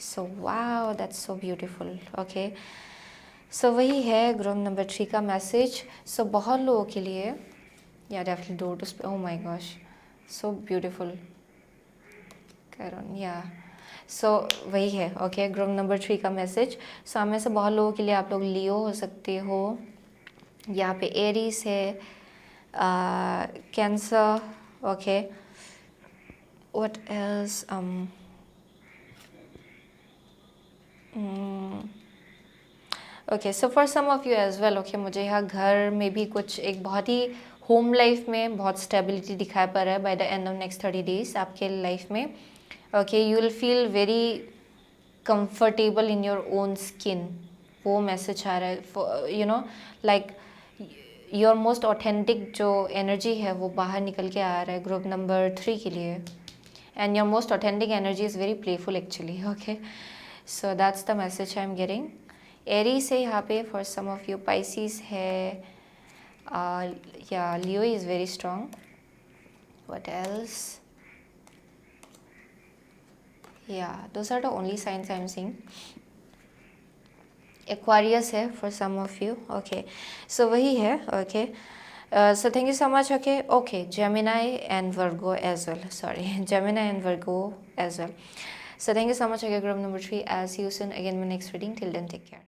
so wow, that's so beautiful, okay, so वही है group number 3 का message. सो बहुत लोगों के लिए या definitely door to, oh my gosh, so beautiful Karen, या सो वही है, ओके, ग्रुप नंबर 3 का मैसेज. सो हमें से बहुत लोगों के लिए आप लोग लियो हो सकते हो, यहाँ पे एरीज है, Cancer, okay, what else, okay, so for some of you as well, okay, मुझे यहाँ घर में भी कुछ एक बहुत ही होम लाइफ में बहुत स्टेबिलिटी दिखाई पड़ रहा है bye the end of next 30 days आपके लाइफ में, okay, you will feel very comfortable in your own skin, वो मैसेज आ रहा है, you know, like your most authentic जो एनर्जी है वो बाहर निकल के आ रहा है ग्रुप नंबर 3 के लिए, and your most authentic energy is very playful actually, okay, so that's the message I am getting. Aries है यहाँ पे for some of you, Pisces है, yeah Leo is very strong, what else, या those are the only signs I am seeing. Aquarius है for some of you, okay, so वही है, okay, so thank you so much, okay, Gemini and Virgo as well, sorry, Gemini and Virgo as well. So thank you so much, group number 3. I'll see you soon again in my next reading. Till then, take care.